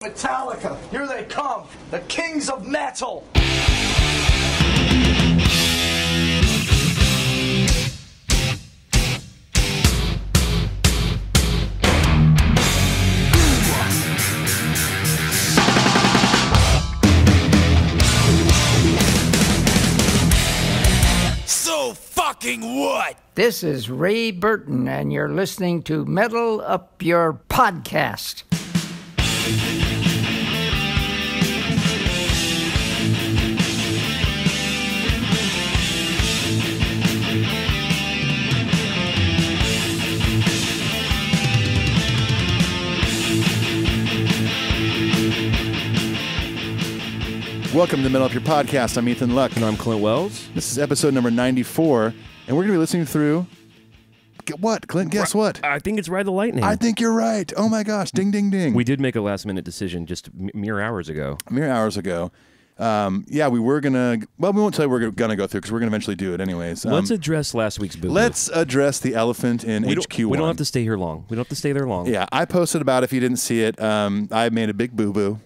Metallica, here they come, the kings of metal. So fucking what? This is Ray Burton, and you're listening to Metal Up Your Podcast. Welcome to Metal Up Your Podcast. I'm Ethan Luck. And I'm Clint Wells. This is episode number 94, and we're going to be listening through... What, Clint? Guess what? I think it's Ride the Lightning. I think you're right. Oh my gosh. Ding, ding, ding. We did make a last-minute decision just mere hours ago. Yeah, we were going to... Well, we won't tell you we're going to go through because we're going to eventually do it anyways. Let's address last week's boo-boo. Let's address the elephant in HQ1. We don't have to stay here long. We don't have to stay there long. Yeah, I posted about it if you didn't see it. I made a big boo-boo.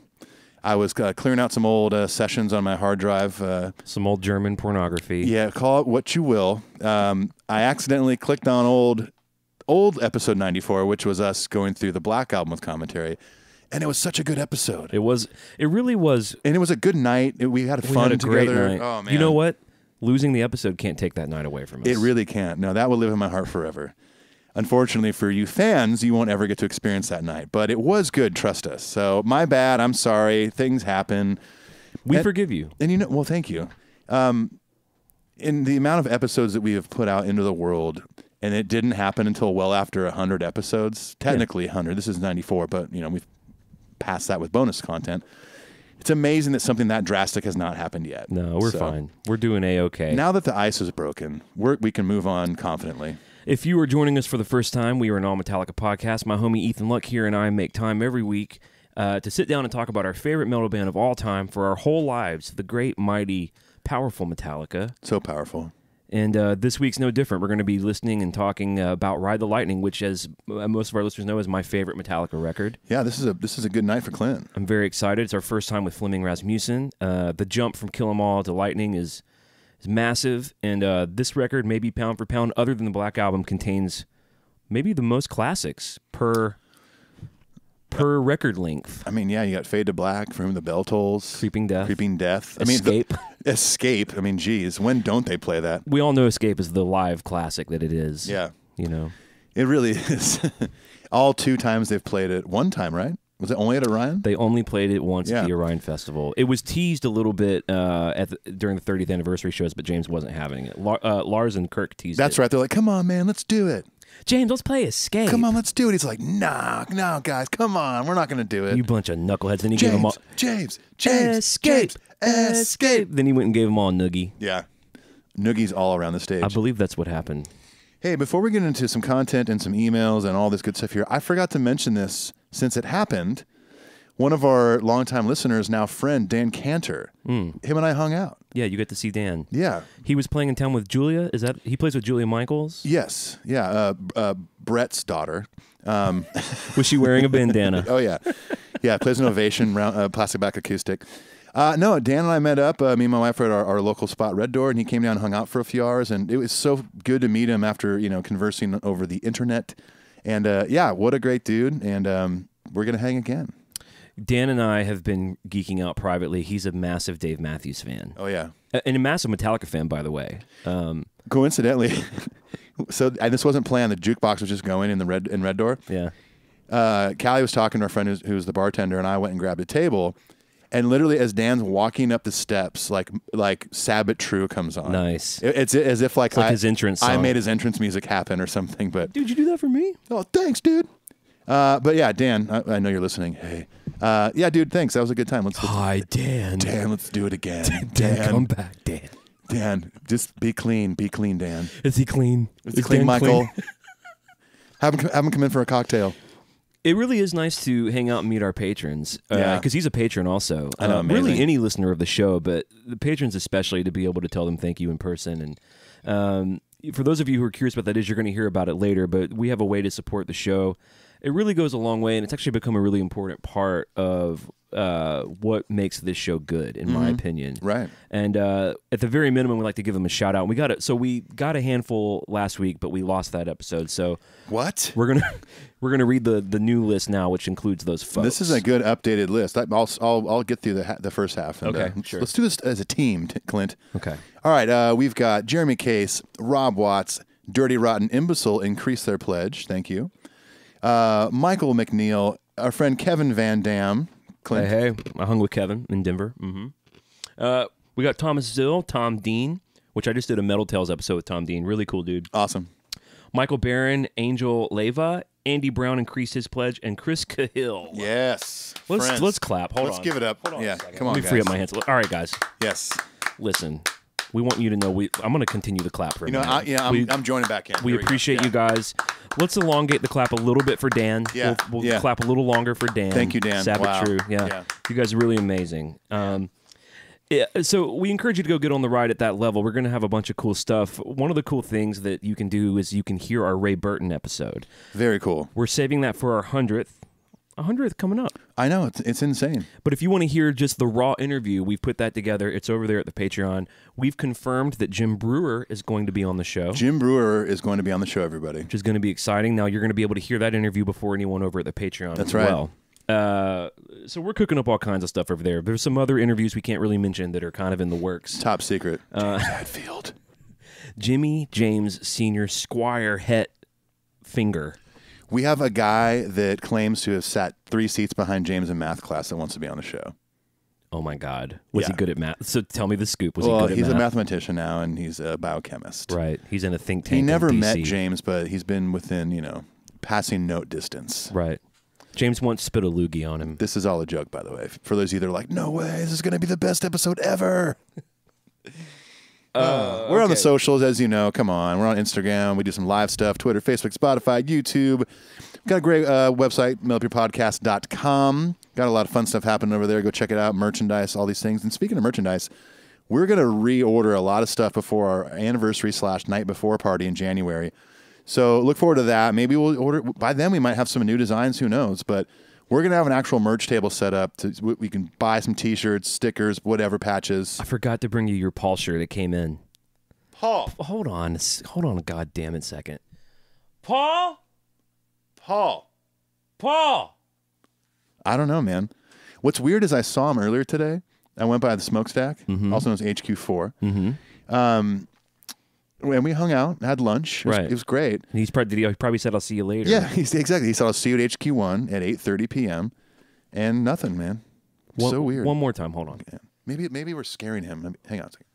I was clearing out some old sessions on my hard drive. Some old German pornography. Yeah, call it what you will. I accidentally clicked on old episode 94, which was us going through the Black Album with commentary. And it was such a good episode. It really was. And it was a good night. We had fun a together. Great night. Oh, man. You know what? Losing the episode can't take that night away from us. It really can't. No, that will live in my heart forever. Unfortunately for you fans, you won't ever get to experience that night. But it was good, trust us. So my bad. I'm sorry. Things happen. We forgive you. And well, thank you. In the amount of episodes that we have put out into the world, and it didn't happen until well after 100 episodes, technically 100. This is 94, but we've passed that with bonus content. It's amazing that something that drastic has not happened yet. No, we're fine. We're doing A-okay. Now that the ice is broken, we can move on confidently. If you are joining us for the first time, we are an all Metallica podcast. My homie Ethan Luck here and I make time every week to sit down and talk about our favorite metal band of all time for our whole lives, the great, mighty, powerful Metallica. So powerful. And this week's no different. We're going to be listening and talking about Ride the Lightning, which, as most of our listeners know, is my favorite Metallica record. Yeah, this is a good night for Clint. I'm very excited. It's our first time with Flemming Rasmussen. The jump from Kill 'Em All to Lightning is massive, and this record, maybe pound for pound, other than the Black Album, contains maybe the most classics per record length. I mean, yeah, you got Fade to Black, For Whom the Bell Tolls, Creeping Death, Escape. Escape. I mean, geez, when don't they play that? We all know Escape is the live classic that it is. Yeah, it really is. All 2 times they've played it. 1 time, right? Was it only at Orion? They only played it once at the Orion Festival. It was teased a little bit during the 30th anniversary shows, but James wasn't having it. Lars and Kirk teased it. That's right. They're like, come on, man, let's do it. James, let's play Escape. Come on, let's do it. He's like, no, guys, come on. We're not going to do it. You bunch of knuckleheads. Then he gave them all... James, Escape. Then he went and gave them all Noogie. Yeah. Noogie's all around the stage. I believe that's what happened. Hey, before we get into some content and some emails and all this good stuff here, I forgot to mention this since it happened. One of our longtime listeners, now friend, Dan Cantor, him and I hung out. Yeah, you get to see Dan. Yeah. He was playing in town with Julia. He plays with Julia Michaels? Yes. Yeah. Brett's daughter. Was she wearing a bandana? Oh, yeah. Yeah, plays an Ovation, plastic back acoustic. No, Dan and I met up. Me and my wife were at our local spot, Red Door, and he came down and hung out for a few hours, and it was so good to meet him after, conversing over the internet. And, yeah, what a great dude, and we're going to hang again. Dan and I have been geeking out privately. He's a massive Dave Matthews fan. Oh, yeah. And a massive Metallica fan, by the way. Coincidentally, and this wasn't planned. The jukebox was just going in Red Door. Yeah. Callie was talking to our friend who's the bartender, and I went and grabbed a table. And literally, as Dan's walking up the steps, like Sabbath True comes on. Nice. It's as if it's like his entrance song. I made his entrance music happen or something. But dude, you do that for me? Oh, thanks, dude. But yeah, Dan, I know you're listening. Hey. Yeah, dude, thanks. That was a good time. Hi, Dan. Dan, let's do it again. Dan, come back, Dan. Dan, just be clean. Be clean, Dan. Is he clean? Is he clean, Dan Michael? Clean? Have him come in for a cocktail. It really is nice to hang out and meet our patrons. Yeah. Because he's a patron also. I know, amazing. Really any listener of the show, but the patrons especially, to be able to tell them thank you in person. And for those of you who are curious about that, you're going to hear about it later, but we have a way to support the show. it really goes a long way, and it's actually become a really important part of what makes this show good, in my opinion. Right. And at the very minimum, we like to give them a shout out. We got a handful last week, but we lost that episode. So what? We're gonna read the new list now, which includes those folks. This is a good updated list. I'll get through the first half. And, okay, sure. Let's do this as a team, Clint. Okay. All right. We've got Jeremy Case, Rob Watts, Dirty Rotten Imbecile increase their pledge. Thank you. Michael McNeil, our friend Kevin Van Dam. Clint. Hey, I hung with Kevin in Denver. Mm-hmm. We got Thomas Zill, Tom Dean, which I just did a Metal Tales episode with Tom Dean. Really cool dude. Awesome. Michael Barron, Angel Leva, Andy Brown increased his pledge, and Chris Cahill. Yes. Let's clap. Hold on. Let's give it up. Hold on yeah. a second. Come on, Let me guys. free up my hands. All right, guys. Yes. Listen, we want you to know I'm going to continue the clap for a minute. I'm joining back in. We Here appreciate go. you guys. Let's elongate the clap a little bit for Dan. Yeah. We'll clap a little longer for Dan. Thank you, Dan. Sad Wow. but true. Yeah. You guys are really amazing. Yeah, so we encourage you to go get on the ride at that level. We're going to have a bunch of cool stuff. One of the cool things that you can do is you can hear our Ray Burton episode. Very cool. We're saving that for our 100th. 100th coming up. I know. It's insane. But if you want to hear just the raw interview, we've put that together. It's over there at the Patreon. We've confirmed that Jim Brewer is going to be on the show. Jim Brewer is going to be on the show, everybody. Which is going to be exciting. Now, you're going to be able to hear that interview before anyone over at the Patreon That's as right. well. So we're cooking up all kinds of stuff over there. There's some other interviews we can't really mention that are kind of in the works. Top secret. James Hadfield. Jimmy James Sr. Squire Het Finger. We have a guy that claims to have sat 3 seats behind James in math class that wants to be on the show. Oh, my God. Was he Yeah. good at math? So tell me the scoop. Was Well, he good at he's math? a mathematician now, and he's a biochemist. Right. He's in a think tank He never in met DC. James, but he's been within, passing note distance. Right. James once spit a loogie on him. This is all a joke, by the way. For those of you that are like, no way, this is going to be the best episode ever. We're on the socials, as you know. Come on. We're on Instagram. We do some live stuff. Twitter, Facebook, Spotify, YouTube. Got a great website, metalupyourpodcast.com. Got a lot of fun stuff happening over there. Go check it out. Merchandise, all these things. And speaking of merchandise, we're going to reorder a lot of stuff before our anniversary / night before party in January. So look forward to that. Maybe we'll order. By then, we might have some new designs. Who knows? But we're going to have an actual merch table set up. We can buy some T-shirts, stickers, whatever, patches. I forgot to bring you your Paul shirt that came in. Paul. Hold on a goddamn second. Paul? I don't know, man. What's weird is I saw him earlier today. I went by the Smokestack, also known as HQ4. And we hung out, had lunch. It was great. And he probably said, I'll see you later. Yeah, exactly. He said, I'll see you at HQ1 at 8:30 p.m. And nothing, man. So weird. One more time. Hold on. Yeah. Maybe we're scaring him. Hang on a second.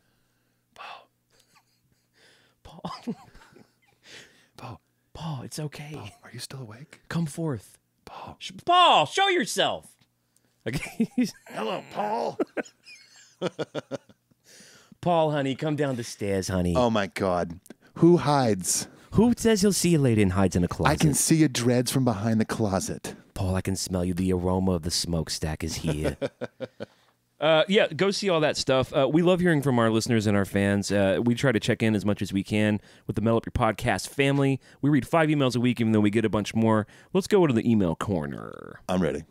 Paul, it's okay. Paul, are you still awake? Come forth. Paul. Paul, show yourself. Okay. Hello, Paul. Paul, honey, come down the stairs, honey. Oh, my God. Who hides? Who says he'll see you later and hides in a closet? I can see your dreads from behind the closet. Paul, I can smell you. The aroma of the smokestack is here. Yeah, go see all that stuff. We love hearing from our listeners and our fans. We try to check in as much as we can with the Metal Up Your Podcast family. We read 5 emails a week, even though we get a bunch more. Let's go to the email corner. I'm ready.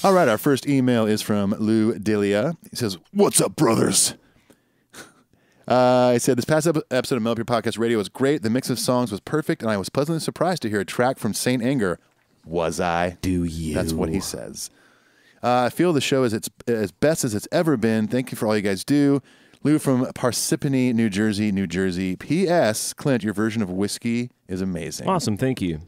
All right, our first email is from Lou Delia. He says, "What's up, brothers?" He said, "This past episode of Metal Up Your Podcast Radio was great. The mix of songs was perfect, and I was pleasantly surprised to hear a track from Saint Anger. Was I? Do you?" That's what he says. I feel the show is as best as it's ever been. Thank you for all you guys do. Lou from Parsippany, New Jersey, New Jersey. P.S. Clint, your version of Whiskey is amazing. Awesome. Thank you.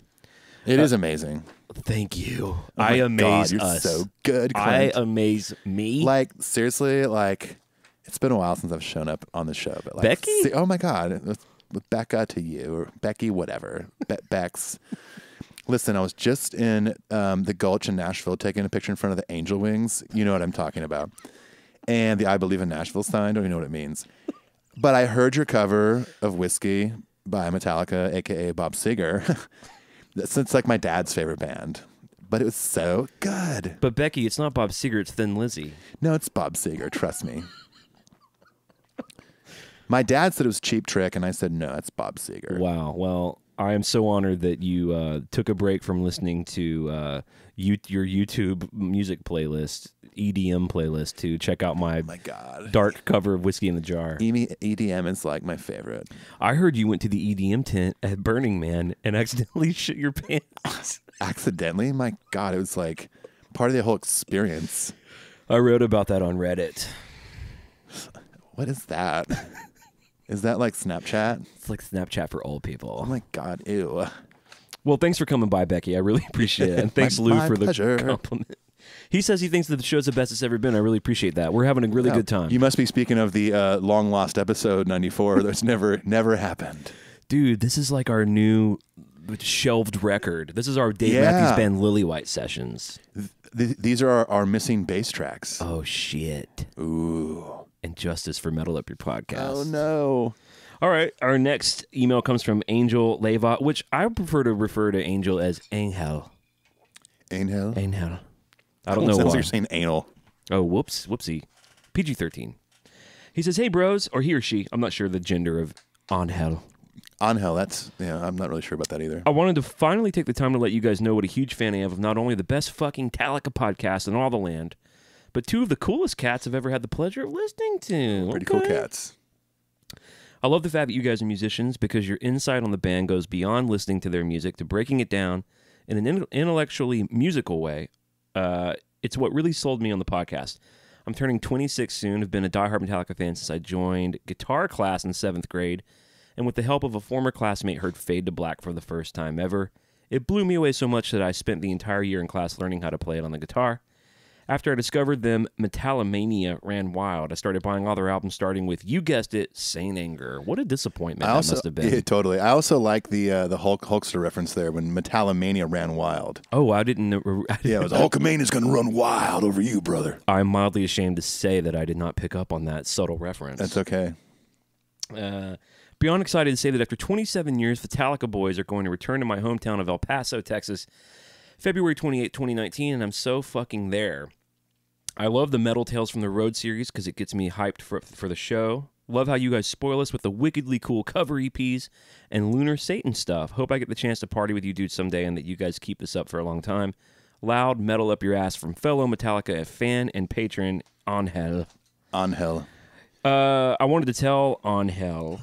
It is amazing. Thank you. Oh I my amaze God, you're us. so good, I Clint. amaze me. Like, seriously, like, it's been a while since I've shown up on the show. But like, Becky? Oh, my God. With Becca to you, or Becky, whatever. Bex. Listen, I was just in the Gulch in Nashville taking a picture in front of the Angel Wings. You know what I'm talking about. And the I Believe in Nashville sign. Don't even know what it means. But I heard your cover of Whiskey by Metallica, a.k.a. Bob Seger. It's like my dad's favorite band. but it was so good. But Becky, it's not Bob Seger, it's Thin Lizzy. No, it's Bob Seger. Trust me. My dad said it was Cheap Trick, and I said, no, it's Bob Seger. Wow. Well, I am so honored that you took a break from listening to your YouTube music playlist, EDM playlist, to check out my God. dark cover of Whiskey in the Jar. EDM is like my favorite. I heard you went to the EDM tent at Burning Man and accidentally shit your pants. Accidentally? My God, it was like part of the whole experience. I wrote about that on Reddit. What is that? Is that like Snapchat? It's like Snapchat for old people. Oh my God, ew. Well, thanks for coming by, Becky. I really appreciate it. And thanks, Lou, for pleasure. the compliment. He says he thinks that the show's the best it's ever been. I really appreciate that. We're having a really good time. You must be speaking of the long-lost episode 94 that's never happened. Dude, this is like our new shelved record. This is our Dave Matthews Band Lillywhite sessions. These are our missing bass tracks. Oh, shit. Ooh. And justice for Metal Up Your Podcast. Oh, no. All right. Our next email comes from Angel Leva, which I prefer to refer to Angel as Angel. Angel? Angel. I don't know Sounds why. like you're saying anal. Oh, whoopsie. PG-13. He says, hey, bros, or he or she. I'm not sure the gender of Angel. Angel, I'm not really sure about that either. I wanted to finally take the time to let you guys know what a huge fan I am of not only the best fucking Metallica podcast in all the land, but two of the coolest cats I've ever had the pleasure of listening to. Pretty cool cats. I love the fact that you guys are musicians because your insight on the band goes beyond listening to their music to breaking it down in an intellectually musical way. It's what really sold me on the podcast. I'm turning 26 soon. I've been a diehard Metallica fan since I joined guitar class in 7th grade, and with the help of a former classmate heard Fade to Black for the first time ever. It blew me away so much that I spent the entire year in class learning how to play it on the guitar. After I discovered them, Metalomania ran wild. I started buying all their albums, starting with, you guessed it, Saint Anger. What a disappointment that must have been. Yeah, totally. I also like the Hulkster reference there when Metalomania ran wild. Oh, I didn't. Yeah, it was Hulkamania's going to run wild over you, brother. I'm mildly ashamed to say that I did not pick up on that subtle reference. That's okay. Beyond excited to say that after 27 years, Metallica boys are going to return to my hometown of El Paso, Texas, February 28, 2019, and I'm so fucking there. I love the Metal Tales from the Road series because it gets me hyped for the show. Love how you guys spoil us with the wickedly cool cover EPs and Lunar Satan stuff. Hope I get the chance to party with you dudes someday and that you guys keep this up for a long time. Loud metal up your ass from fellow Metallica fan and patron, Angel. Angel. I wanted to tell Angel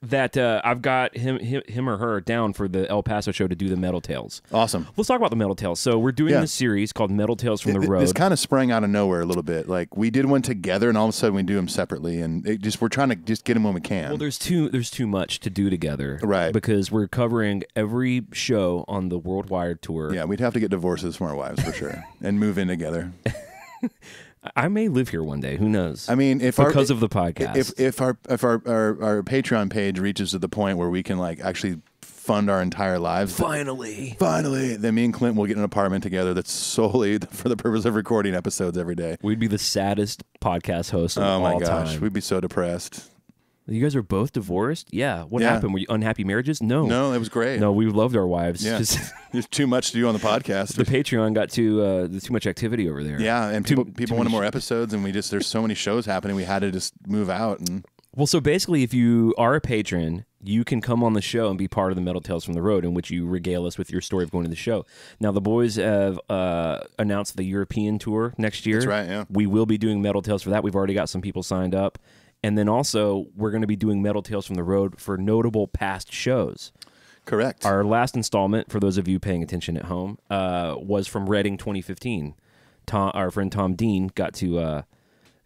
that I've got him or her down for the El Paso show to do the Metal Tales. Awesome. Let's talk about the Metal Tales. So we're doing this series called Metal Tales from the Road. This kind of sprang out of nowhere a little bit. Like we did one together, and all of a sudden we do them separately, and we're trying to just get them when we can. Well, there's too much to do together, right? Because we're covering every show on the Worldwide tour. Yeah, we'd have to get divorces from our wives for sure, and move in together. I may live here one day. Who knows? I mean, of the podcast. If our Patreon page reaches to the point where we can like actually fund our entire lives, finally, then me and Clint will get an apartment together that's solely for the purpose of recording episodes every day. We'd be the saddest podcast host of all time. We'd be so depressed. You guys are both divorced? Yeah. What happened? Were you unhappy marriages? No, it was great. No, we loved our wives. Yeah. There's too much to do on the podcast. The Patreon got too much activity over there. Yeah, and people wanted more episodes, and there's so many shows happening. We had to just move out. And well, so basically, if you are a patron, you can come on the show and be part of the Metal Tales from the Road, in which you regale us with your story of going to the show. Now, the boys have announced the European tour next year. That's right. Yeah, we will be doing Metal Tales for that. We've already got some people signed up. And then also, we're going to be doing Metal Tales from the Road for notable past shows. Correct. Our last installment, for those of you paying attention at home, was from Reading 2015. Our friend Tom Dean got to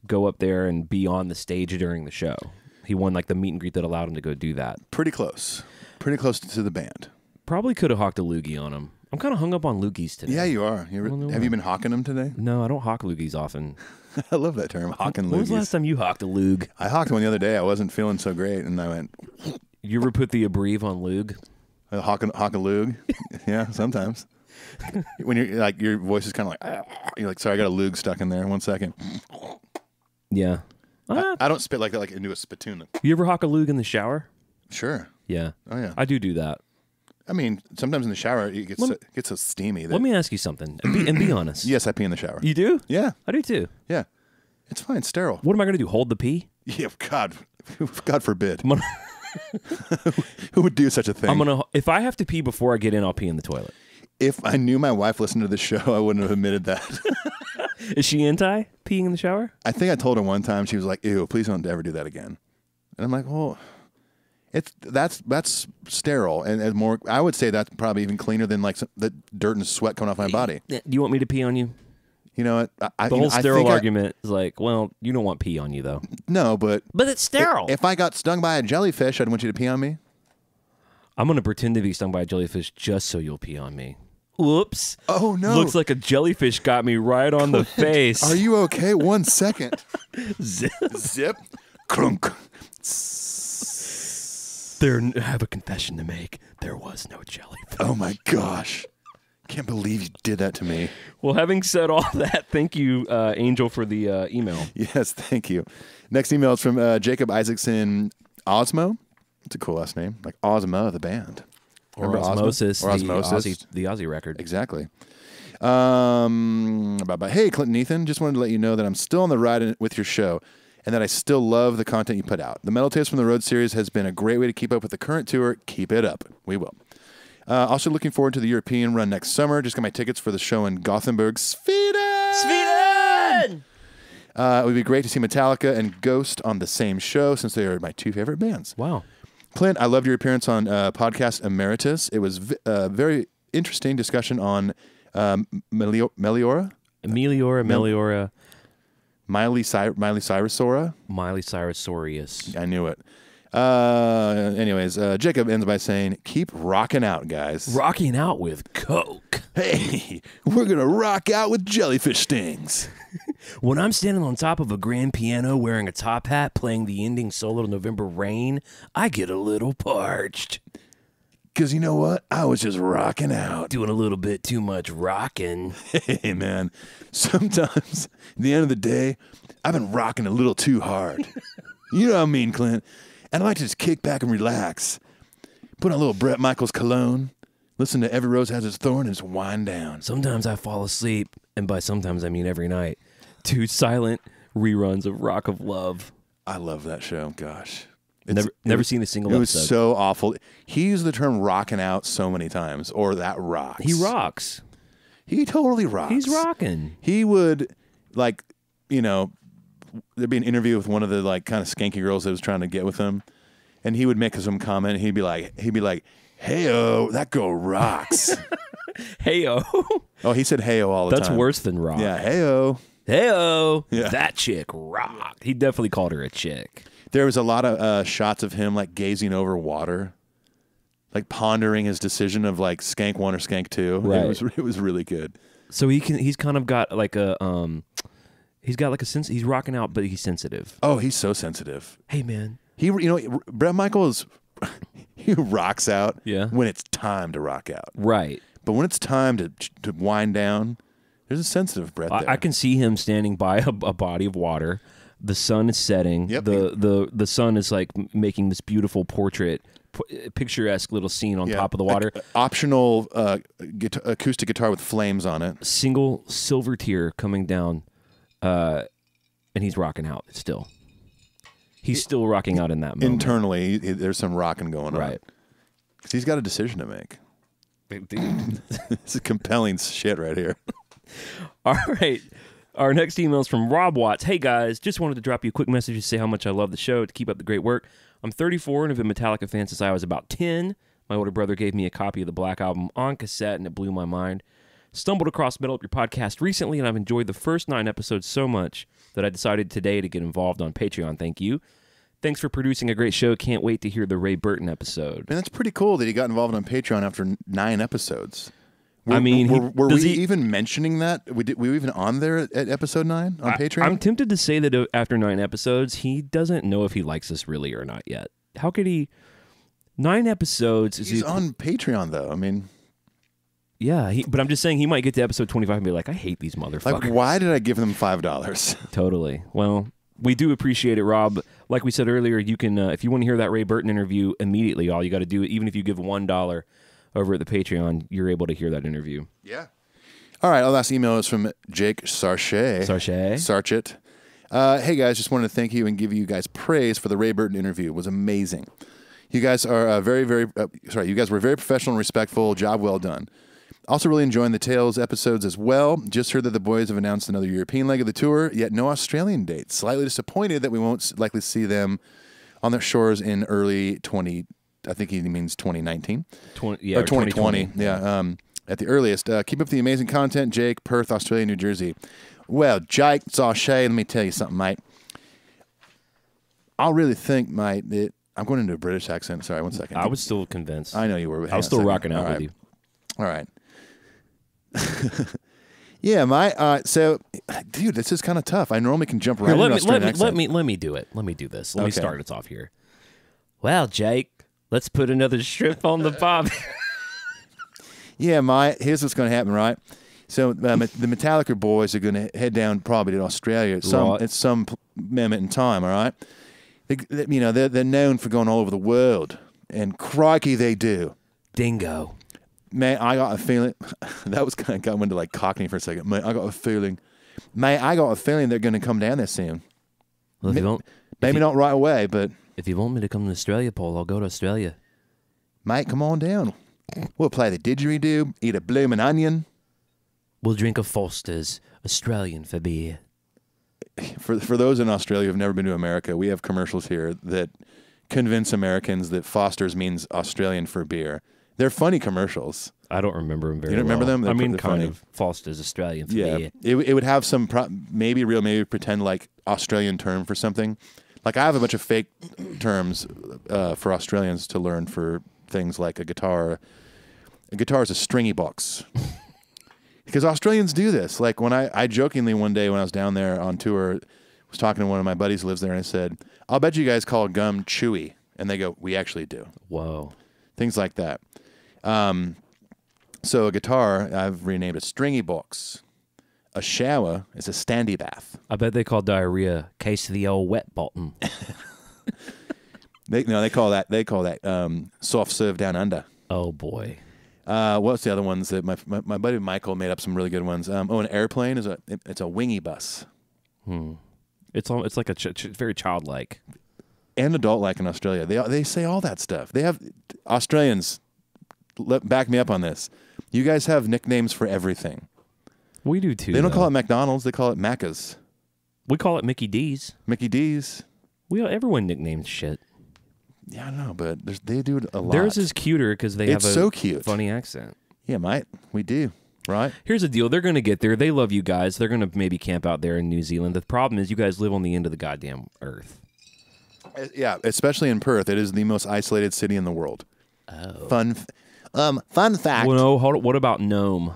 go up there and be on the stage during the show. He won like the meet and greet that allowed him to go do that. Pretty close to the band. Probably could have hawked a loogie on him. I'm kind of hung up on loogies today. Yeah, you are. Have you been hawking them today? No, I don't hawk loogies often. I love that term, hawking loogies. When was the last time you hawked a loog? I hawked one the other day. I wasn't feeling so great, and I went... You ever put the abreve on loog? Hawk a loog? Yeah, sometimes. When you're like, your voice is kind of like... You're like, sorry, I got a loog stuck in there. 1 second. Yeah. I don't spit like that, like into a spittoon. You ever hawk a loog in the shower? Sure. Yeah. Oh, yeah. I do that. I mean, sometimes in the shower it gets so steamy. Let me ask you something, and be honest. Yes, I pee in the shower. You do? Yeah. I do too. Yeah. It's fine. Sterile. What am I going to do? Hold the pee? Yeah, God forbid. Who would do such a thing? If I have to pee before I get in, I'll pee in the toilet. If I knew my wife listened to the show, I wouldn't have admitted that. Is she anti peeing in the shower? I think I told her one time. She was like, "Ew, please don't ever do that again." And I'm like, "Well, that's sterile and more. I would say that's probably even cleaner than like the dirt and sweat coming off my body." Do you want me to pee on you? You know what? The whole sterile argument is like, well, you don't want pee on you though. No, but it's sterile. If I got stung by a jellyfish, I'd want you to pee on me. I'm going to pretend to be stung by a jellyfish just so you'll pee on me. Whoops. Oh, no. Looks like a jellyfish got me right on the face. Are you okay? 1 second. Zip. Zip. Crunk. I have a confession to make. There was no jellyfish. Oh, my gosh. Can't believe you did that to me. Well, having said all that, thank you, Angel, for the email. Yes, thank you. Next email is from Jacob Isaacson Osmo. It's a cool last name. Like Ozma, the band. Or Osmosis. Or Osmosis. The Aussie record. Exactly. Hey, Clinton Ethan. Just wanted to let you know that I'm still on the ride with your show and that I still love the content you put out. The Metal Tapes from the Road series has been a great way to keep up with the current tour. Keep it up. We will. Also looking forward to the European run next summer. Just got my tickets for the show in Gothenburg, Sweden! It would be great to see Metallica and Ghost on the same show since they are my two favorite bands. Wow. Clint, I loved your appearance on podcast Emeritus. It was a very interesting discussion on Meliora? Meliora. Miley Cyrusora? Miley Cyrusorius. I knew it. Anyways, Jacob ends by saying, keep rocking out, guys. Rocking out with Coke. Hey, we're going to rock out with jellyfish stings. When I'm standing on top of a grand piano wearing a top hat playing the ending solo to November Rain, I get a little parched. Because you know what? I was just rocking out. Doing a little bit too much rocking. Hey, man. Sometimes, at the end of the day, I've been rocking a little too hard. You know what I mean, Clint? And I like to just kick back and relax. Put on a little Bret Michaels cologne. Listen to Every Rose Has Its Thorn and just wind down. Sometimes I fall asleep, and by sometimes I mean every night, to silent reruns of Rock of Love. I love that show. Gosh. Never seen a single episode. It was so awful. He used the term rocking out so many times, or that rocks. He rocks. He totally rocks. He's rocking. He would, like, you know, there'd be an interview with one of the, like, kind of skanky girls that was trying to get with him, and he would make some comment, and he'd be like, "Hey-o, that girl rocks." Hey-o? Oh, he said hey-o all the time. That's worse than rock. Yeah, hey-o. Hey-o. Yeah. That chick rocked. He definitely called her a chick. There was a lot of shots of him, like, gazing over water, like, pondering his decision of, like, Skank 1 or Skank 2. Right. It was really good. So he's kind of got, like, a... He's got like a sense. He's rocking out, but he's sensitive. Oh, he's so sensitive. Hey, man. Bret Michaels, he rocks out Yeah. when it's time to rock out. Right. But when it's time to wind down, there's a sensitive Bret there. I can see him standing by a body of water. The sun is setting. Yep. The sun is like making this beautiful portrait, picturesque little scene on top of the water. Optional acoustic guitar with flames on it. Single silver tear coming down. And he's rocking out still. He's still rocking out in that moment. Internally, there's some rocking going on. Right. 'Cause he's got a decision to make. This is compelling shit right here. All right. Our next email is from Rob Watts. Hey, guys. Just wanted to drop you a quick message to say how much I love the show, to keep up the great work. I'm 34 and have been a Metallica fan since I was about 10. My older brother gave me a copy of the Black Album on cassette, and it blew my mind. Stumbled across Metal Up Your Podcast recently, and I've enjoyed the first 9 episodes so much that I decided today to get involved on Patreon. Thank you. Thanks for producing a great show. Can't wait to hear the Ray Burton episode. Man, that's pretty cool that he got involved on Patreon after 9 episodes. Were we even mentioning that? Were we even on there at episode 9 on Patreon? I'm tempted to say that after 9 episodes, he doesn't know if he likes us really or not yet. How could he? 9 episodes. He's on Patreon, though. I mean... Yeah, but I'm just saying he might get to episode 25 and be like, I hate these motherfuckers. Like, why did I give them $5? Totally. Well, we do appreciate it, Rob. Like we said earlier, you can, if you want to hear that Ray Burton interview immediately, all you got to do, even if you give $1 over at the Patreon, you're able to hear that interview. Yeah. All right. Our last email is from Jake Sarchet. Sarchet. Hey, guys, just wanted to thank you and give you guys praise for the Ray Burton interview. It was amazing. You guys are you guys were very professional and respectful. Job well done. Also really enjoying the Tales episodes as well. Just heard that the boys have announced another European leg of the tour, yet no Australian dates. Slightly disappointed that we won't likely see them on their shores in early 2019. 2020. Yeah, at the earliest. Keep up the amazing content, Jake, Perth, Australia, New Jersey. Well, Jake Sarchet, let me tell you something, mate. I really think, mate, that I'm going into a British accent. Sorry, one second. I was still convinced. I know you were. I was still rocking out with you. All right. Yeah, mate. So, dude, this is kind of tough. I normally can jump right into Australian accent. Let me do it. Let me do this. Let me start us off here. Well, Jake, let's put another strip on the bob. Yeah, mate. Here's what's going to happen, right? So the Metallica boys are going to head down probably to Australia at some moment in time, all right? They're known for going all over the world, and crikey, they do. Dingo. Man, I got a feeling that was kind of got into like Cockney for a second. Man, I got a feeling they're going to come down there soon. Well, maybe not right away, but if you want me to come to Australia, Paul, I'll go to Australia. Mate, come on down. We'll play the didgeridoo, eat a bloomin' onion. We'll drink a Foster's Australian for beer. For those in Australia who've never been to America, we have commercials here that convince Americans that Foster's means Australian for beer. They're funny commercials. I don't remember them very well. You don't remember them? I mean, kind funny. of. Foster's Australian for beer. It would have some maybe real, maybe pretend like Australian term for something. Like I have a bunch of fake terms for Australians to learn for things like a guitar. A guitar is a stringy box. Because Australians do this. Like when I jokingly one day when I was down there on tour, was talking to one of my buddies who lives there, and I said, I'll bet you guys call gum chewy. And they go, we actually do. Whoa. Things like that. So a guitar, I've renamed a stringy box. A shower is a standy bath. I bet they call diarrhea case of the old wet bottom. They call that soft serve down under. Oh boy. What's the other ones that my buddy Michael made up some really good ones. An airplane is it's a wingy bus. It's like very childlike and adult-like in Australia. They say all that stuff. They have Australians. Back me up on this. You guys have nicknames for everything. We do too. They don't call it McDonald's. They call it Macca's. We call it Mickey D's. Mickey D's. Everyone nicknames shit. Yeah, I know, but they do it a lot. Theirs is cuter because they have a so cute. funny accent. Yeah, mate. We do. Right? Here's the deal. They're going to get there. They love you guys. They're going to maybe camp out there in New Zealand. The problem is you guys live on the end of the goddamn earth. Yeah, especially in Perth. It is the most isolated city in the world. Oh. Fun fact. Well, no, hold on. What about Nome?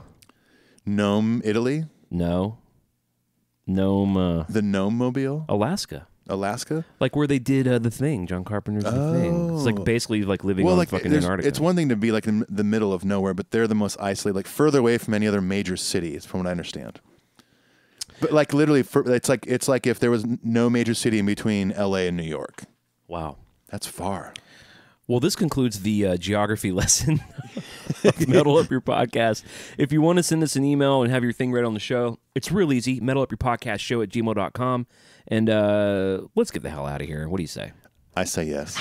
Nome, Italy? No. Nome. The Nome Mobile? Alaska. Like where they did The Thing, John Carpenter's The Thing. It's like basically like living on fucking Antarctica. It's one thing to be like in the middle of nowhere, but they're the most isolated, like further away from any other major cities, from what I understand. But like literally, it's like if there was no major city in between L.A. and New York. Wow. That's far. Well, this concludes the geography lesson of Metal Up Your Podcast. If you want to send us an email and have your thing read on the show, it's real easy, metalupyourpodcastshow@gmail.com. And let's get the hell out of here. What do you say? I say yes.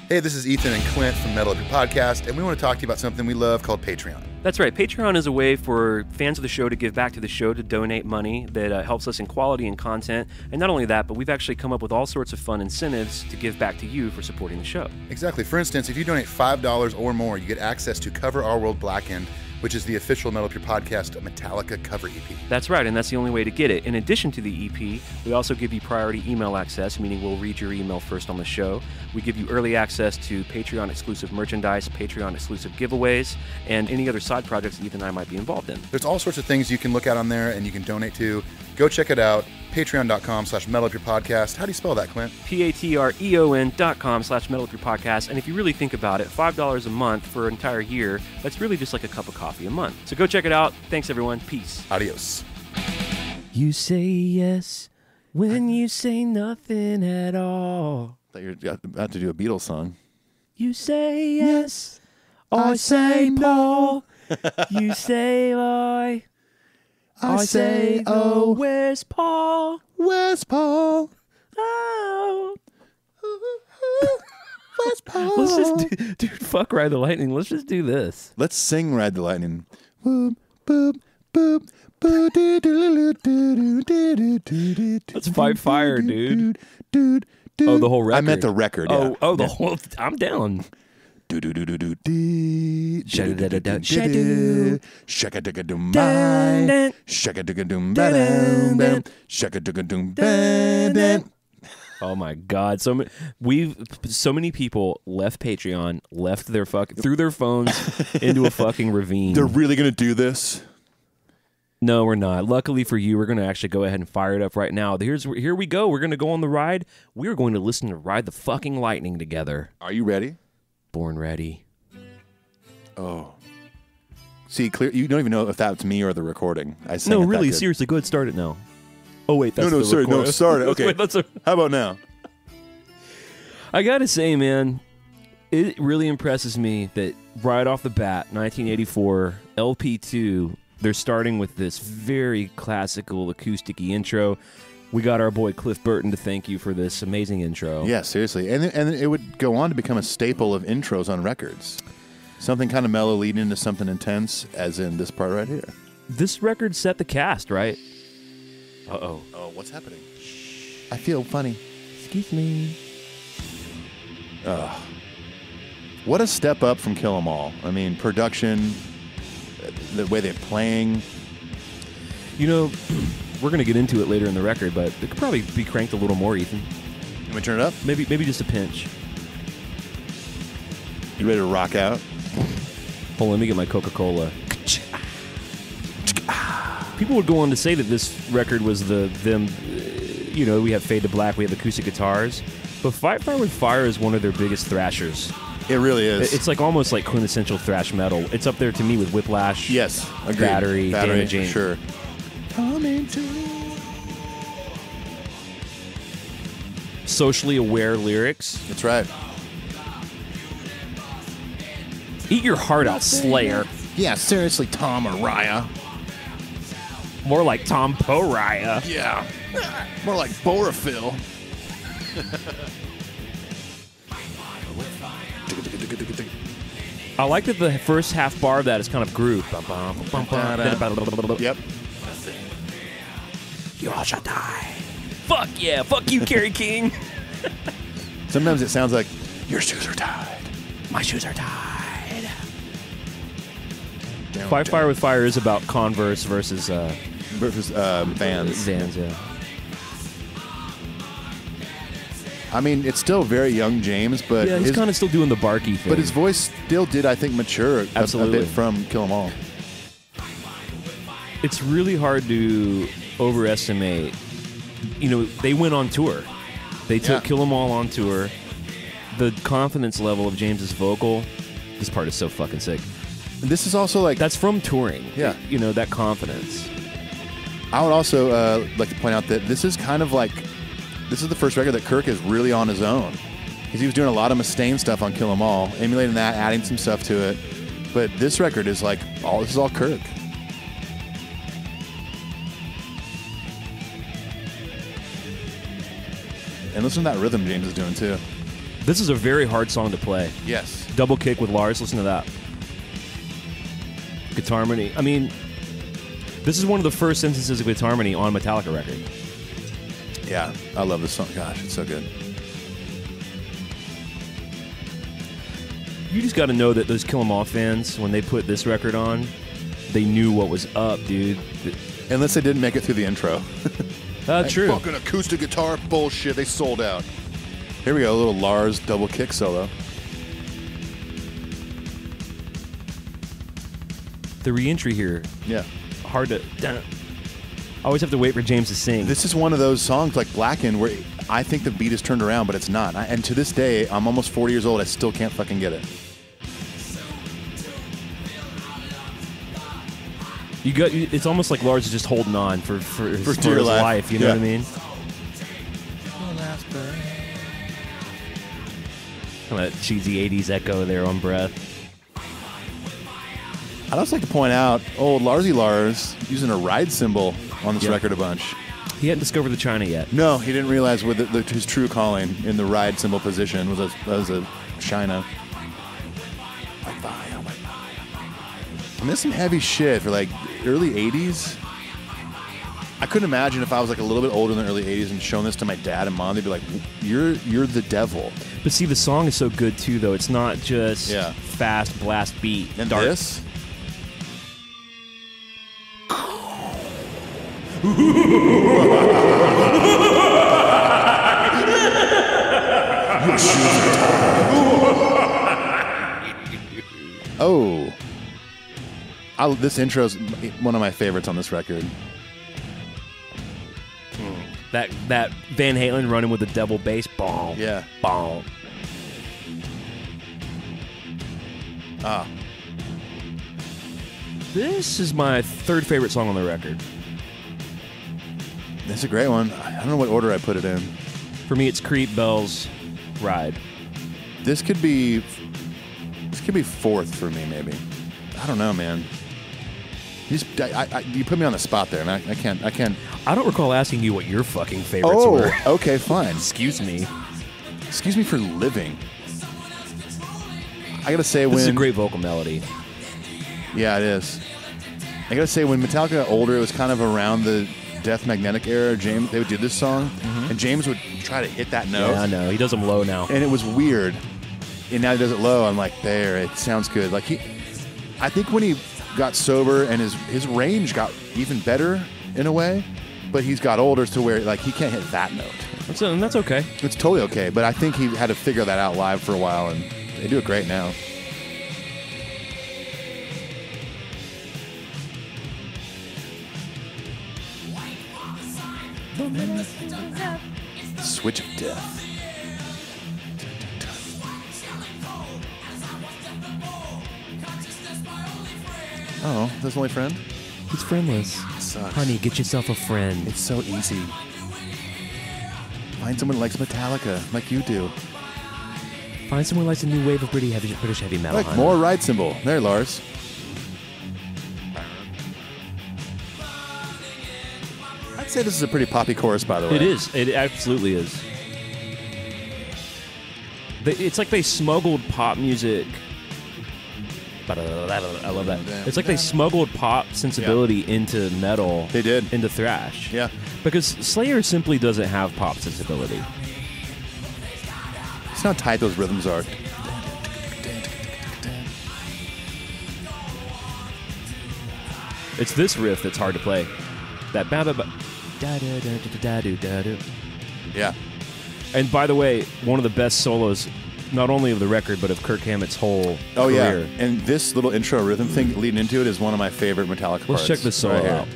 Hey, this is Ethan and Clint from Metal Up Your Podcast, and we want to talk to you about something we love called Patreon. That's right. Patreon is a way for fans of the show to give back to the show, to donate money that helps us in quality and content. And not only that, but we've actually come up with all sorts of fun incentives to give back to you for supporting the show. Exactly. For instance, if you donate $5 or more, you get access to Cover Our World Blackened, which is the official Metal Up Your Podcast Metallica cover EP. That's right, and that's the only way to get it. In addition to the EP, we also give you priority email access, meaning we'll read your email first on the show. We give you early access to Patreon-exclusive merchandise, Patreon-exclusive giveaways, and any other side projects that Ethan and I might be involved in. There's all sorts of things you can look at on there and you can donate to. Go check it out. Patreon.com/metalupyourpodcast. How do you spell that, Clint? patreon.com/metalupyourpodcast. And if you really think about it, $5 a month for an entire year, that's really just like a cup of coffee a month. So go check it out. Thanks, everyone. Peace. Adios. You say yes when you say nothing at all. I thought you were about to do a Beatles song. You say yes, I say Paul. You say I say oh. Where's Paul? Where's Paul? Oh. Where's Paul? Let's just dude, fuck Ride the Lightning. Let's just do this. Let's sing Ride the Lightning. Boop, boop, boop. Let's fight fire, dude. Oh, the whole record. I meant the record. Yeah. Oh, the whole. I'm down. Oh my God! So many people left Patreon, left their threw their phones into a fucking ravine. They're really gonna do this? No, we're not. Luckily for you, we're going to actually go ahead and fire it up right now. Here we go. We're going to go on the ride. We're going to listen to Ride the Fucking Lightning together. Are you ready? Born ready. Oh. See, clear. You don't even know if that's me or the recording. I sang No, it really, that good. seriously, go ahead and start it now. Oh, wait, that's No, sorry, recording. start it. Okay. Wait, How about now? I got to say, man, it really impresses me that right off the bat, 1984, LP2... they're starting with this very classical acoustic-y intro. We got our boy Cliff Burton to thank you for this amazing intro. Yeah, seriously. And it would go on to become a staple of intros on records. Something kind of mellow leading into something intense, as in this part right here. This record set the cast, right? Uh-oh. Oh, what's happening? I feel funny. Excuse me. What a step up from Kill 'Em All. I mean, production... the way they're playing. You know, we're going to get into it later in the record, but it could probably be cranked a little more, Ethan. Can we turn it up? Maybe just a pinch. You ready to rock out? Hold on, let me get my Coca-Cola. People would go on to say that this record was we have Fade to Black, we have acoustic guitars, but Fight Fire with Fire is one of their biggest thrashers. It really is. It's like almost like quintessential thrash metal. It's up there to me with Whiplash. Yes, agreed. Battery, Damaging. Sure. Coming to Socially aware lyrics. That's right. Eat your heart out, Slayer. Yeah, seriously, Tom Araya. More like Tom Pariah. Yeah. More like Borophyll. I like that the first half bar of that is kind of groove. Yep. You all shall die. Fuck yeah. Fuck you, Kerry King. Sometimes it sounds like your shoes are tied. My shoes are tied. Fight Fire with Fire is about Converse versus Vans. Vans, yeah. I mean, it's still very young James, but yeah, he's kind of still doing the barky thing. But his voice still did, I think, mature a bit from Kill 'Em All. It's really hard to overestimate. You know, they went on tour. They took Kill 'Em All on tour. The confidence level of James's vocal, this part is so fucking sick. And this is also like... That's from touring. Yeah. You know, that confidence. I would also like to point out that this is kind of like... This is the first record that Kirk is really on his own. Because he was doing a lot of Mustaine stuff on Kill 'Em All, emulating that, adding some stuff to it. But this record is like, this is all Kirk. And listen to that rhythm James is doing too. This is a very hard song to play. Yes. Double kick with Lars, listen to that. Guitar harmony. I mean, this is one of the first instances of guitar harmony on a Metallica record. Yeah, I love this song. Gosh, it's so good. You just got to know that those Kill 'Em All fans, when they put this record on, they knew what was up, dude. Unless they didn't make it through the intro. True. Fucking acoustic guitar bullshit. They sold out. Here we go, a little Lars double kick solo. The re-entry here. Yeah. Hard to... I always have to wait for James to sing. This is one of those songs like Blackened where I think the beat is turned around, but it's not. And to this day, I'm almost 40 years old. I still can't fucking get it. It's almost like Lars is just holding on for his dear life. You know what I mean? Kind of cheesy 80s echo there on Breath. I'd also like to point out, old Larsy Lars using a ride cymbal on this record a bunch. He hadn't discovered the China yet. No, he didn't realize with his true calling in the ride cymbal position was a China. And there's some heavy shit for like early 80s. I couldn't imagine if I was like a little bit older in the early 80s and showing this to my dad and mom, they'd be like, you're the devil. But see, the song is so good too, though. It's not just fast blast beat. And dark. This? Oh. This intro is one of my favorites on this record. That Van Halen running with the double bass. Bong. Yeah. Bong. Ah. This is my third favorite song on the record. That's a great one. I don't know what order I put it in. For me, it's Creep, Bells, Ride. This could be fourth for me, maybe. I don't know, man. You put me on the spot there, and I can't. I don't recall asking you what your fucking favorites were. Okay, fine. Excuse me. Excuse me for living. I gotta say, This is a great vocal melody. Yeah, it is. I gotta say, when Metallica got older, it was kind of around the Death Magnetic era. James, they would do this song, and James would try to hit that note. Yeah, I know. He does them low now. And it was weird. And now he does it low. I'm like, there, it sounds good. Like I think when he got sober and his range got even better in a way, but he's got older to where like he can't hit that note. And that's okay. It's totally okay, but I think he had to figure that out live for a while, and they do it great now. Switch of Death. Oh, that's only friend? He's friendless. Sucks. Honey, get yourself a friend. It's so easy. Find someone who likes Metallica, like you do. Find someone who likes a new wave of British heavy metal. Like more ride cymbal. There, Lars. I'd say this is a pretty poppy chorus, by the way. It is. It absolutely is. It's like they smuggled pop music. I love that. It's like they smuggled pop sensibility into metal. They did. Into thrash. Yeah. Because Slayer simply doesn't have pop sensibility. It's not how tight those rhythms are. It's this riff that's hard to play. That ba ba ba da da da da da da da. Yeah. And by the way, one of the best solos, not only of the record, but of Kirk Hammett's whole Oh, career. yeah. And this little intro rhythm thing leading into it is one of my favorite Metallica parts. Let's check this solo right out.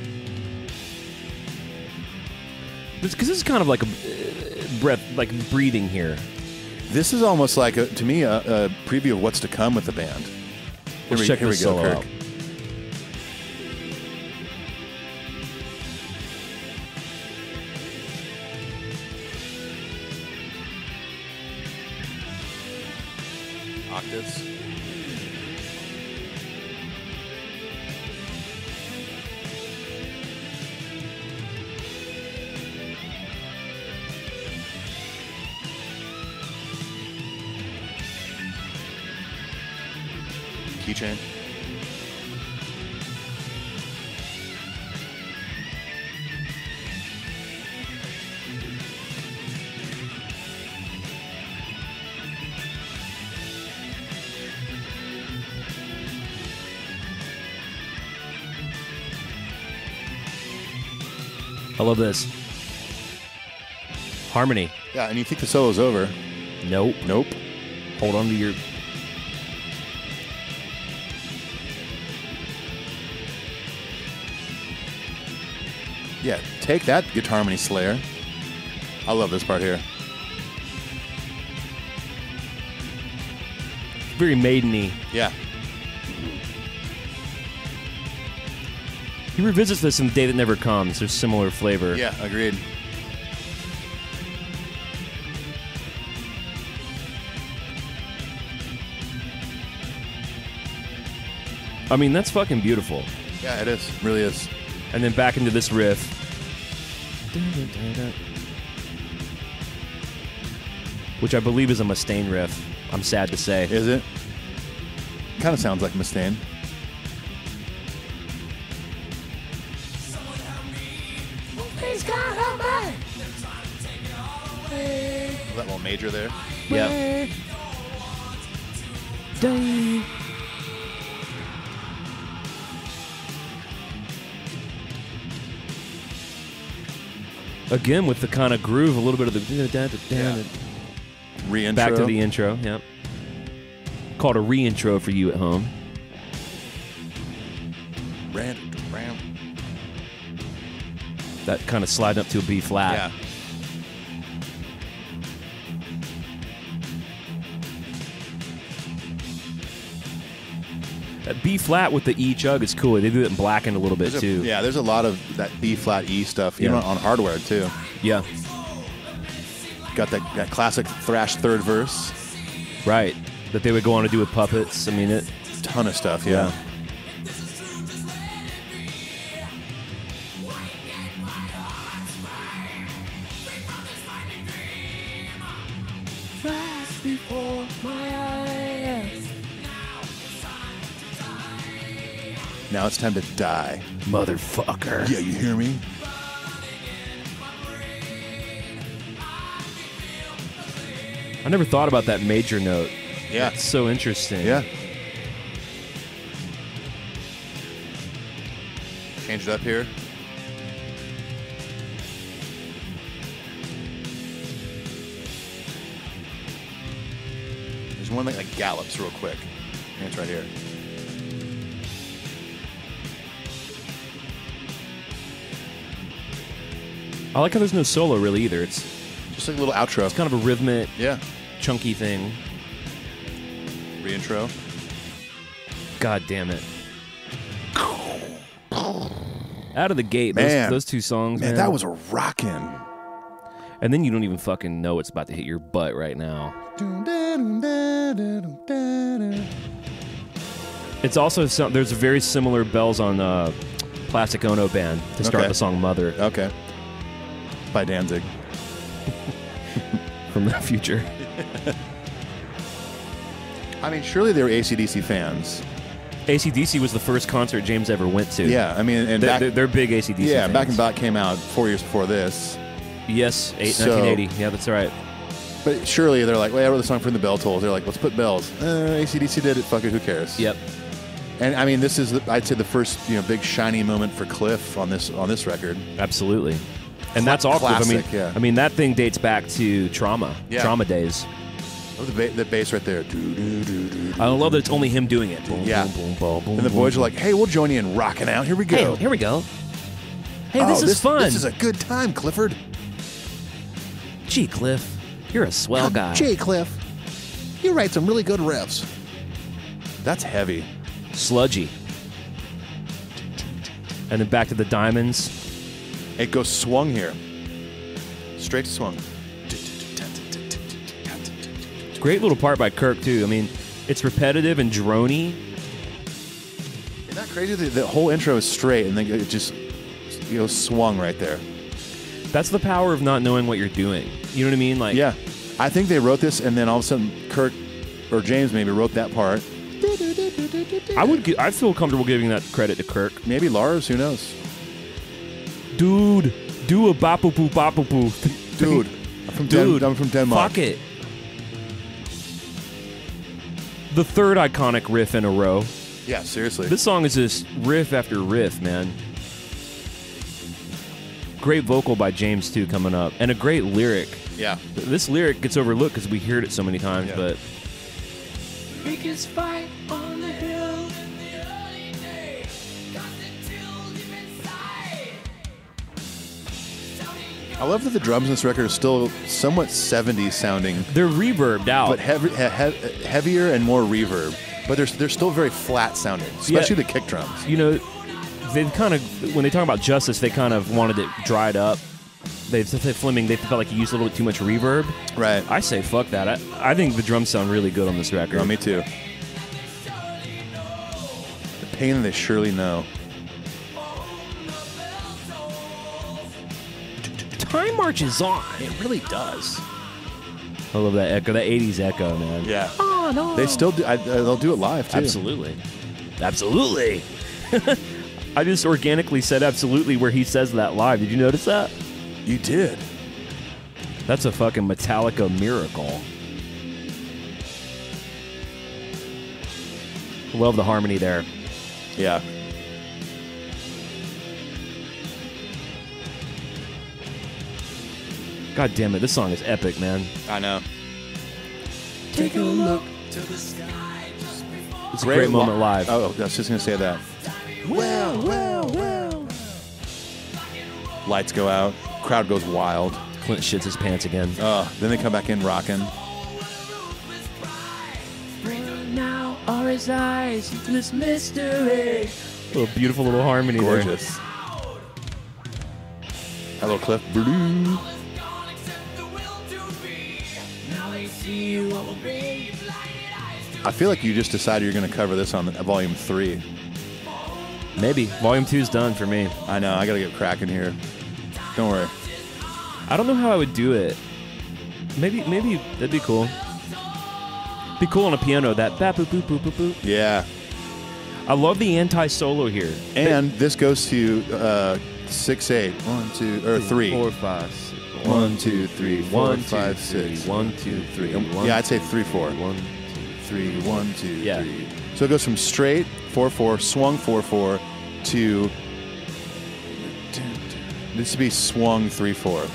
Because this is kind of like a breath, like breathing here. This is almost like, to me, a preview of what's to come with the band. Let's check here this we go, solo Kirk. out. Octaves. Keychain. I love this. Harmony. Yeah, and you think the solo's over. Nope. Nope. Hold on to your... Yeah, take that, Guitar Harmony Slayer. I love this part here. Very maideny. Yeah. He revisits this in Day That Never Comes. There's similar flavor. Yeah, agreed. I mean, that's fucking beautiful. Yeah, it is. It really is. And then back into this riff. Which I believe is a Mustaine riff. I'm sad to say. Is it? Kind of sounds like Mustaine. That little major there. Yep. Again, with the kind of groove, a little bit of the... Re-intro. Back to the intro, yep. Called a re-intro for you at home. That kind of sliding up to a B flat. Yeah. That B flat with the E chug is cool. They do it in blackened a little bit too. Yeah, there's a lot of that B flat E stuff, even on hardware too. Yeah. Got that classic thrash third verse. Right. That they would go on to do with puppets. I mean, it. Ton of stuff, yeah. Now it's time to die. Motherfucker. Yeah, you hear me? I never thought about that major note. Yeah. It's so interesting. Yeah. Change it up here. There's one that like gallops real quick. And it's right here. I like how there's no solo really either. It's Just like a little outro. it's kind of a rhythmic, Yeah. chunky thing. Re-intro. God damn it. Out of the gate, Man. those two songs, Man, man. that was a rockin'. And then you don't even fucking know it's about to hit your butt right now. It's also there's very similar bells on Plastic Ono Band to start Okay. the song Mother Okay. By Danzig. from the future. I mean, surely they were AC/DC fans. AC/DC was the first concert James ever went to. Yeah, I mean, and They're big AC/DC yeah, fans. Back in Black came out 4 years before this. Yes, So- 1980. Yeah, that's right. But surely they're like, well, I wrote the song for the Bell Tolls. They're like, let's put bells. AC/DC did it. Fuck it, who cares? Yep. And I mean, this is, I'd say, the first big shiny moment for Cliff on this record. Absolutely. And that's all Cliff. Classic, yeah. I mean, that thing dates back to Trauma. Yeah. Trauma days. Oh, the bass right there. I love that it's only him doing it. Boom, Yeah. boom, boom, boom, boom, And the boom, boys are boom. like, hey, we'll join you in rocking out. Here we go. Hey, here we go. Hey, Oh, this is fun. This is a good time, Clifford. Gee, Cliff, you're a swell guy. Gee, Cliff, you write some really good riffs. That's heavy. Sludgy. And then back to the Diamonds. It goes swung here. Straight to swung. Great little part by Kirk, too. I mean, it's repetitive and droney. Isn't that crazy? The whole intro is straight, and then it just swung right there. That's the power of not knowing what you're doing. You know what I mean? Like, Yeah. I think they wrote this, and then all of a sudden, Kirk, or James maybe, wrote that part. I feel comfortable giving that credit to Kirk. Maybe Lars, who knows? Dude, do a bop-a-poo, bop-a-poo. Dude, I'm from Denmark. Fuck it. The third iconic riff in a row. Yeah, seriously. This song is just riff after riff, man. Great vocal by James, too, coming up. And a great lyric. Yeah. This lyric gets overlooked because we heard it so many times, Yeah. but... Biggest fight on the hill. I love that the drums in this record are still somewhat 70s sounding. They're reverbed out. But heavier and more reverb. But they're still very flat sounding, especially the kick drums. You know, they've kind of, when they talk about Justice, they kind of wanted it dried up. They said Fleming, they felt like he used a little bit too much reverb. Right. I say fuck that. I think the drums sound really good on this record. Oh, me too. The pain they surely know. Time marches on. It really does. I love that echo, that 80s echo, man. Yeah. Oh, no. They still do. They'll do it live, too. Absolutely. Absolutely. I just organically said absolutely where he says that live. Did you notice that? You did. That's a fucking Metallica miracle. Love the harmony there. Yeah. God damn it, this song is epic, man. I know. Take a look to the sky. It's a great moment live. Oh, I was just going to say that. Well. Lights go out. Crowd goes wild. Clint shits his pants again. Then they come back in rocking. Now are his eyes into this mystery. Little beautiful little harmony there. Gorgeous. Hello, Cliff Burton. I feel like you just decided you're going to cover this on Volume 3. Maybe. Volume 2's done for me. I know. I got to get cracking here. Don't worry. I don't know how I would do it. Maybe that'd be cool. Be cool on a piano, that bap boop boop boop boop boop. Yeah. I love the anti-solo here. And this goes to 6/8. 1, 2, or 3. 4, 5, 6. 1, 2, 3, 4, 1, 5, 2, 6. 3. 1, 2, 3. Yeah, I'd say 3, 4. 1, 2, 3, 1, 2, Yeah. 3. So it goes from straight 4/4, swung 4/4 to this to be swung 3/4.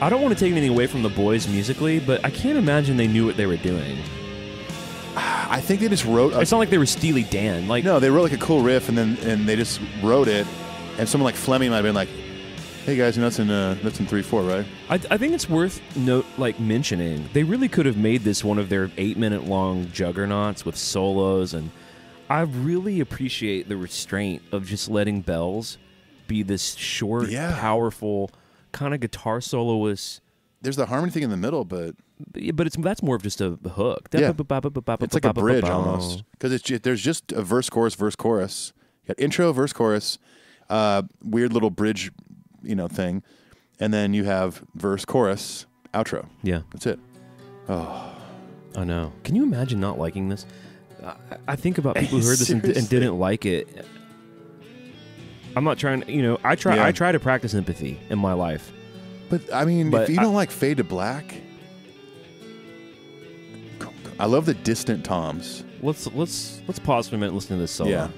I don't want to take anything away from the boys musically, but I can't imagine they knew what they were doing. I think they just wrote. It's not like they were Steely Dan. Like No, they wrote like a cool riff, and they just wrote it, and someone like Fleming might have been like, "Hey guys, you know that's in 3/4, right?" I think it's worth mentioning. They really could have made this one of their 8-minute long juggernauts with solos, and I really appreciate the restraint of just letting Bells be this short, powerful kind of guitar soloist. There's the harmony thing in the middle, but that's more of just a hook. Yeah. It's like a bridge almost, because there's just a verse, chorus. You got intro, verse, chorus, weird little bridge, thing, and then you have verse, chorus, outro. Yeah, that's it. Oh, I know. Can you imagine not liking this? I think about people who heard this and didn't like it. I'm not trying. I try to practice empathy in my life. But I mean, if you don't like Fade to Black, I love the distant toms. Let's pause for a minute and listen to this solo. Yeah.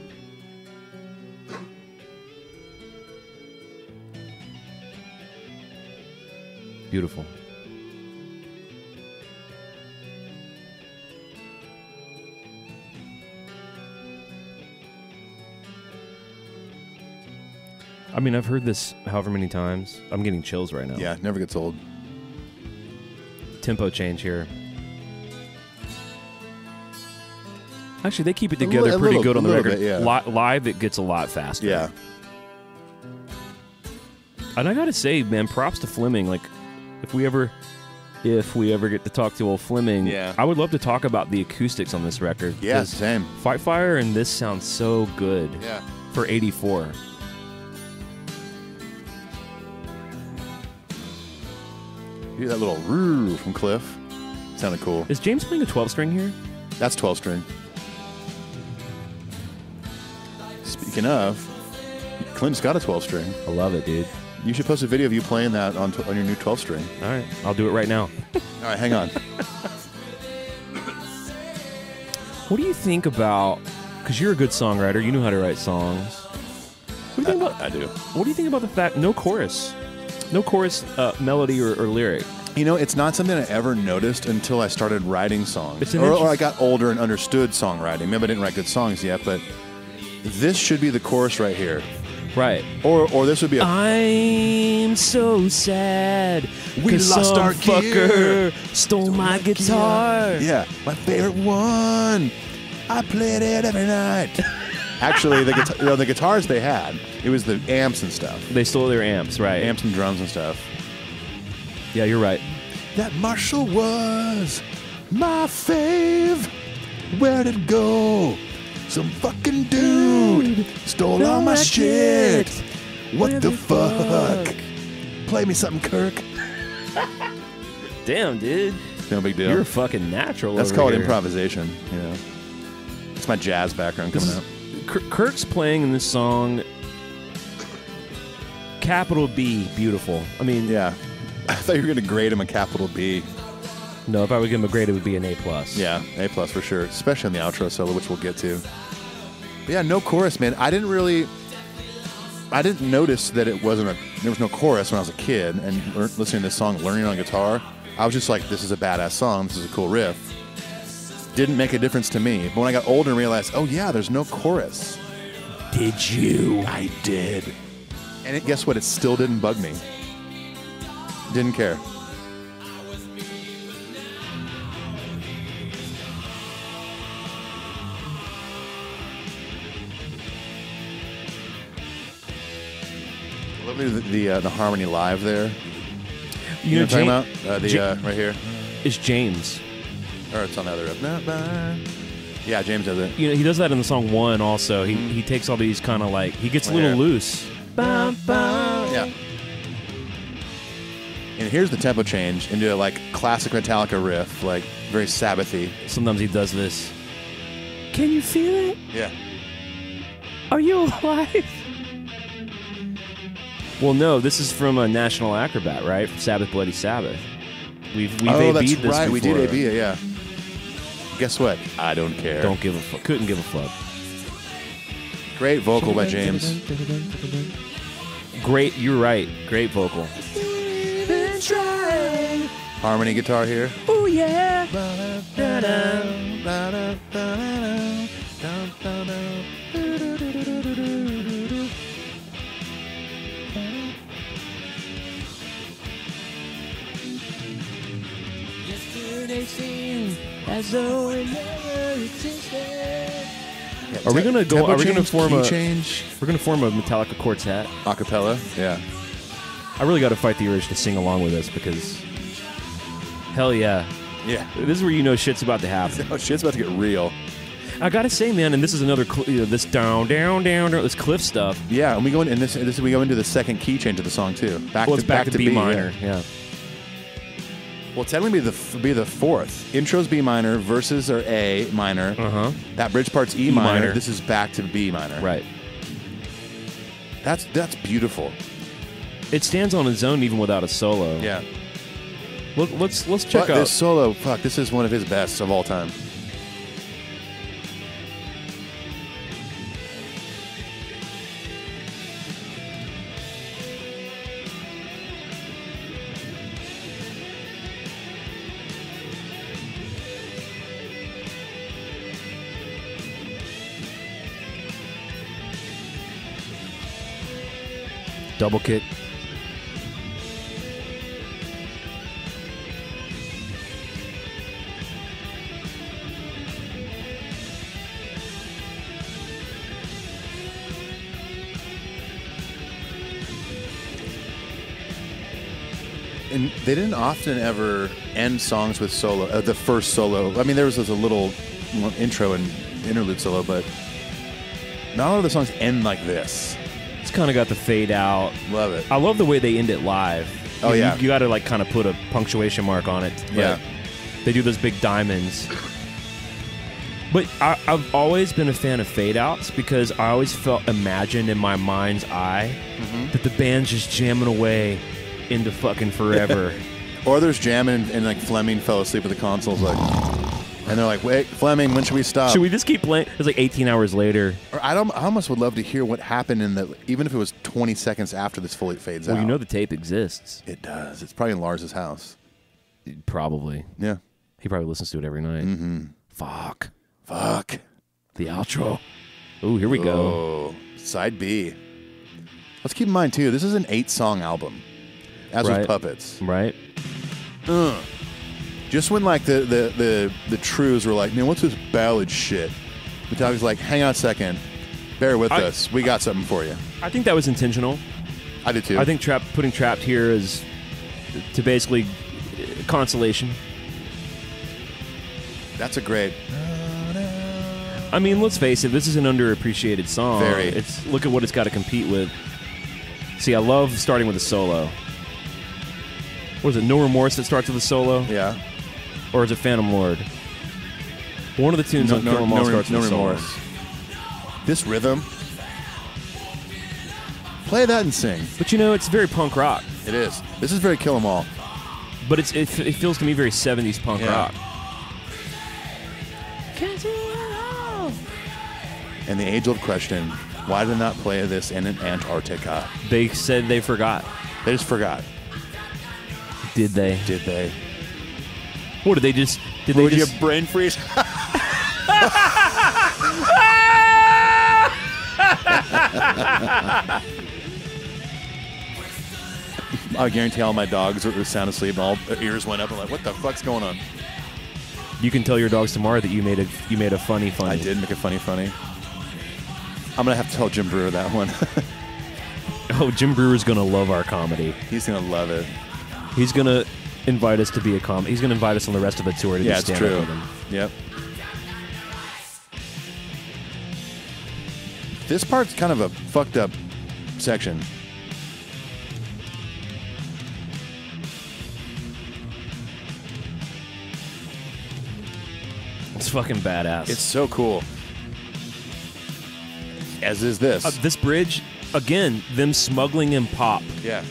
Beautiful. I mean, I've heard this however many times. I'm getting chills right now. Yeah, never gets old. Tempo change here. Actually, they keep it together pretty good on the record. Bit, yeah. Live, it gets a lot faster. Yeah. And I gotta say, man, props to Fleming. Like, if we ever get to talk to old Fleming, I would love to talk about the acoustics on this record. Yeah, same. Fight Fire and this sounds so good. Yeah. For 84. Hear that little roo from Cliff. Sounded cool. Is James playing a 12-string here? That's 12-string. Speaking of, Clint's got a 12-string. I love it, dude. You should post a video of you playing that on your new 12-string. All right, I'll do it right now. All right, hang on. What do you think about, because you're a good songwriter, you know how to write songs. What do you think about, I do. What do you think about the fact, no chorus melody or lyric? It's not something I ever noticed until I started writing songs. Or I got older and understood songwriting. Maybe I didn't write good songs yet, but this should be the chorus right here. Right. Or this would be a I'm so sad. We 'cause lost some our gear. fucker stole my guitar. Yeah, my favorite one. I played it every night. Actually, the guitars they had, it was the amps and stuff. They stole their amps, right? Amps and drums and stuff. Yeah, you're right. That Marshall was my fave. Where'd it go? Some fucking dude stole all my shit. What the fuck? Play me something, Kirk. Damn, dude. No big deal. You're a fucking natural. That's over called here. improvisation. You know, it's my jazz background coming out. Kirk's playing in this song. Capital B, beautiful. I mean, Yeah, I thought you were gonna grade him a capital B. no. If I would give him a grade, it would be an A+. Yeah, A+ for sure, especially in the outro solo, which we'll get to. But yeah, no chorus, man. I didn't notice that there was no chorus when I was a kid and listening to this song, learning on guitar. I was just like, this is a badass song. This is a cool riff. Didn't make a difference to me. But when I got older and realized, oh yeah, there's no chorus. Did you? I did. And guess what? It still didn't bug me. Didn't care. Love the harmony live there. You know what I'm talking about? Right here. It's James. Or it's on the other riff. Yeah, James does it. You know, he does that in the song One also. He takes all these kind of like, he gets a little loose. Yeah. And here's the tempo change into like classic Metallica riff, like very Sabbathy. Sometimes he does this. Can you feel it? Yeah. Are you alive? Well, no, this is from a National Acrobat, right? From Sabbath Bloody Sabbath. We've Oh, AB'd that's this right. before. We did AB it, yeah. Guess what? I don't care. Don't give a fuck. Couldn't give a fuck. Great vocal by James. Great, you're right. Great vocal. Harmony guitar here. Oh yeah. As though it never existed. Are we gonna go? Tempo Are we gonna change, form key a? change? We're gonna form a Metallica quartet. Acapella. Yeah. I really got to fight the urge to sing along with us because, hell yeah, Yeah. this is where you know shit's about to happen. Oh, shit's about to get real. I gotta say, man, and this is another this down, this Cliff stuff. Yeah, and we go in, and this we go into the second key change of the song too. It's back to B minor. Yeah. Well, technically be the fourth. Intro's B minor, verses are A minor. That bridge part's E minor. minor. This is back to B minor. Right. That's beautiful. It stands on its own even without a solo. Yeah. Let's check But out this solo. Fuck, this is one of his best of all time. double kick. And they didn't often ever end songs with solo. The first solo. I mean, there was a little intro and interlude solo, but not all of the songs end like this. It's kind of got the fade out. Love it. I love the way they end it live. Oh, yeah. You got to like kind of put a punctuation mark on it. Yeah. They do those big diamonds. But I've always been a fan of fade outs because I always imagined in my mind's eye that the band's just jamming away into fucking forever. Or there's jamming and like Fleming fell asleep at the consoles, like, and they're like, "Wait, Fleming, when should we stop?" Should we just keep playing? It's like 18 hours later. Or I almost would love to hear what happened in the, even if it was 20 seconds after this fully fades out. Well, you know the tape exists. It does. It's probably in Lars's house. Probably. Yeah. He probably listens to it every night. Mm-hmm. Fuck. Fuck. The outro. Ooh, here we go. Oh, side B. Let's keep in mind, too, this is an 8-song album, as with Puppets. Right. Just when, like, the trues were like, man, what's this ballad shit? Metallica's like, hang on a second. Bear with us. We got something for you. I think that was intentional. I did, too. I think putting Trapped here is to basically consolation. That's a great... I mean, let's face it, this is an underappreciated song. Very. Look at what it's got to compete with. See, I love starting with a solo. What is it, No Remorse that starts with a solo? Yeah. Or is it Phantom Lord? One of the tunes on Kill 'Em All starts with a solo. Remorse. This rhythm. Play that and sing. But you know, it's very punk rock. It is. This is very Kill 'Em All. But it feels to me very 70s punk rock. And the age-old question, why did they not play this in Antarctica? They said they forgot. They just forgot. Did they? Did they? What did they just... Did Would they you just... brain freeze? I guarantee all my dogs were sound asleep and all their ears went up and like, what the fuck's going on? You can tell your dogs tomorrow that you made a funny. I did make a funny. I'm going to have to tell Jim Brewer that one. Oh, Jim Brewer's going to love our comedy. He's going to love it. He's going to invite us to be a comedy. He's going to invite us on the rest of the tour to do stand-up with him. Yep. This part's kind of a fucked up section. It's fucking badass. It's so cool. As is this. This bridge, again, them smuggling in pop. Yeah.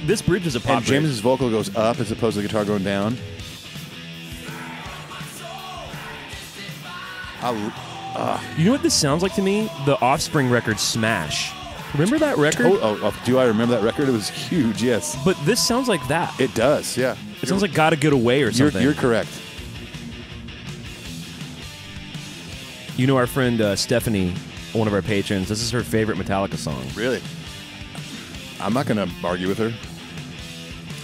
This bridge is a pop And James's vocal goes up as opposed to the guitar going down. You know what this sounds like to me? The Offspring record Smash. Remember that record? Do I remember that record? It was huge, yes. But this sounds like that. It does, yeah. It sounds like Gotta Get Away or something. You're correct. You know our friend Stephanie, one of our patrons, this is her favorite Metallica song. Really? I'm not going to argue with her.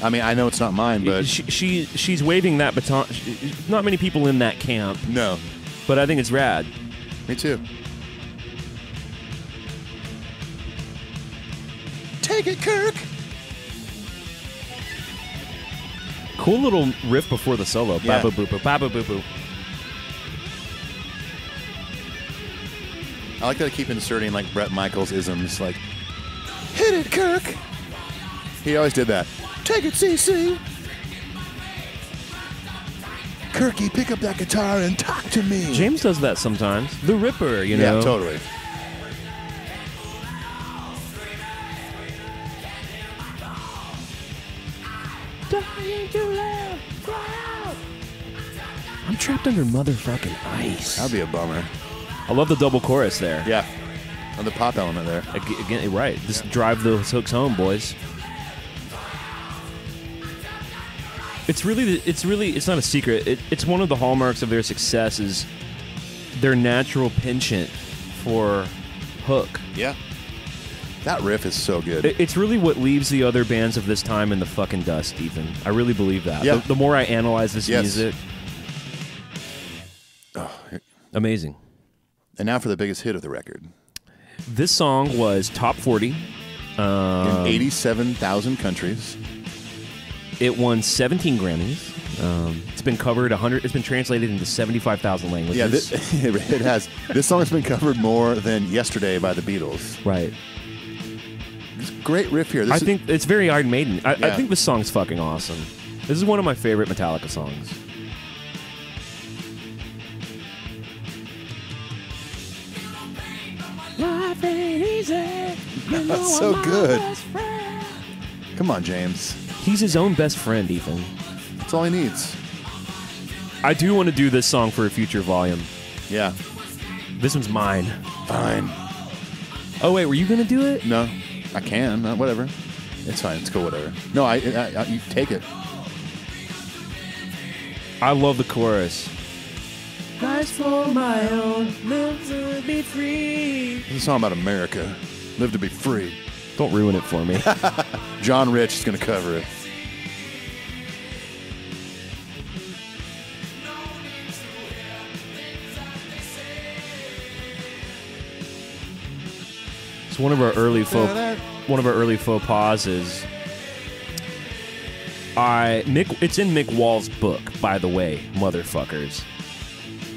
I mean, I know it's not mine, but... She's waving that baton. Not many people in that camp. No. But I think it's rad. Me too. Take it, Kirk! Cool little riff before the solo. Yeah. Ba-ba-boop, ba-ba-boop. I like that I keep inserting like Bret Michaels isms, like, hit it, Kirk! He always did that. Take it, CC! Kirky, pick up that guitar and talk to me! James does that sometimes. The Ripper, you know? Yeah, totally. I'm trapped under motherfucking ice. That'd be a bummer. I love the double chorus there. Yeah. And the pop element there. Again, right. Just drive those hooks home, boys. It's not a secret. It's one of the hallmarks of their success is their natural penchant for hook. Yeah. That riff is so good. It's really what leaves the other bands of this time in the fucking dust, Ethan. I really believe that. Yeah. The more I analyze this Yes. music, amazing. And now for the biggest hit of the record. This song was top 40. In 87,000 countries. It won 17 Grammys. It's been covered 100. It's been translated into 75,000 languages. Yeah, it has. This song has been covered more than Yesterday by the Beatles. Right. Great riff here. I think it's very Iron Maiden. I think this song's fucking awesome. This is one of my favorite Metallica songs. Life ain't easy. That's so good. Come on, James. He's his own best friend, Ethan. That's all he needs. I do want to do this song for a future volume. Yeah. This one's mine. Fine. Oh, wait, were you going to do it? No, I can. Whatever. It's fine. It's cool. Whatever. No, I you take it. I love the chorus. rise for my own, live to be free. It's a song about America. Live to be free. Don't ruin it for me. John Rich is going to cover it. It's one of our early faux pas is it's in Mick Wall's book, by the way, motherfuckers.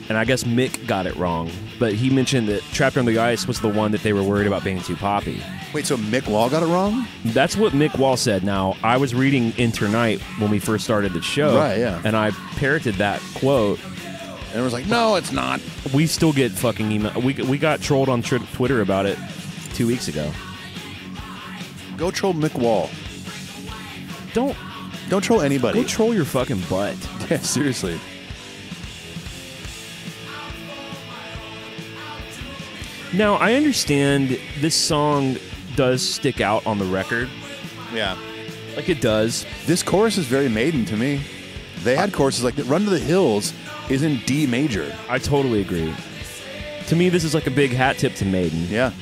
And I guess Mick got it wrong, but he mentioned that Trapped Under the Ice was the one that they were worried about being too poppy. Wait, so Mick Wall got it wrong? That's what Mick Wall said. Now, I was reading Internight when we first started the show. Right, yeah. And I parroted that quote. And it was like, no, it's not. We still get fucking email. We got trolled on Twitter about it 2 weeks ago. Go troll Mick Wall. Don't troll anybody. Go troll your fucking butt. Yeah, seriously. Now, I understand this song does stick out on the record. Yeah. Like it does. This chorus is very Maiden to me. They had choruses like Run to the Hills is in D major. I totally agree. To me, this is like a big hat tip to Maiden. Yeah.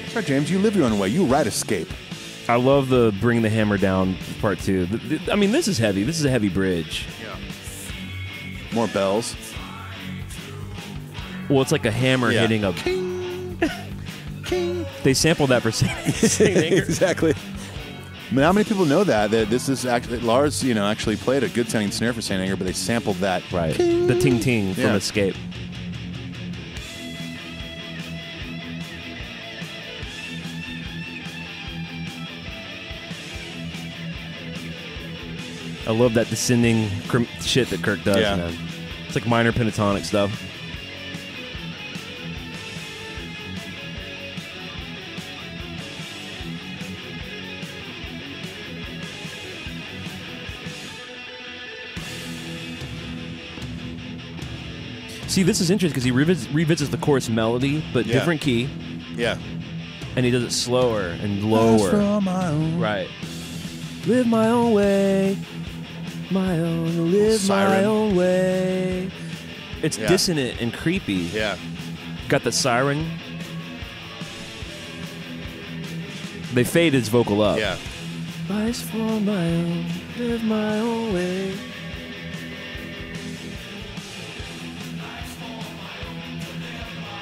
That's right, James. You live your own way. You write Escape. I love the Bring the Hammer Down part 2. I mean, this is heavy. This is a heavy bridge. Yeah. More bells. Well, it's like a hammer hitting a... King. King. They sampled that for Saint Anger. Exactly. I mean, how many people know that this is actually... Lars, actually played a good-sounding snare for Saint Anger, but they sampled that. Right. King. The ting-ting from Escape. I love that descending shit that Kirk does, man. It's like minor pentatonic stuff. See, this is interesting because he revisits the chorus melody, but different key. Yeah. And he does it slower and lower. From my own. Right. Live my own way. My own, live my own way. It's dissonant and creepy. Yeah. Got the siren. They fade his vocal up. Yeah. Rise for my own, live my own way.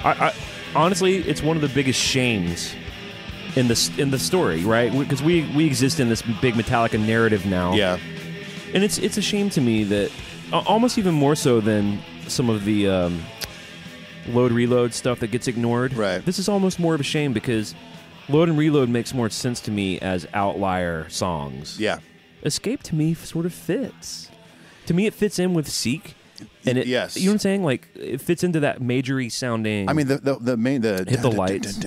I honestly, it's one of the biggest shames in the story, right? Because we exist in this big Metallica narrative now. Yeah. And it's a shame to me that almost even more so than some of the load reload stuff that gets ignored. Right. This is almost more of a shame because Load and Reload makes more sense to me as outlier songs. Yeah. Escape to me sort of fits. To me, it fits in with Seek. And it, yes. You know what I'm saying? Like, it fits into that majory sounding. I mean, the main... Hit the lights.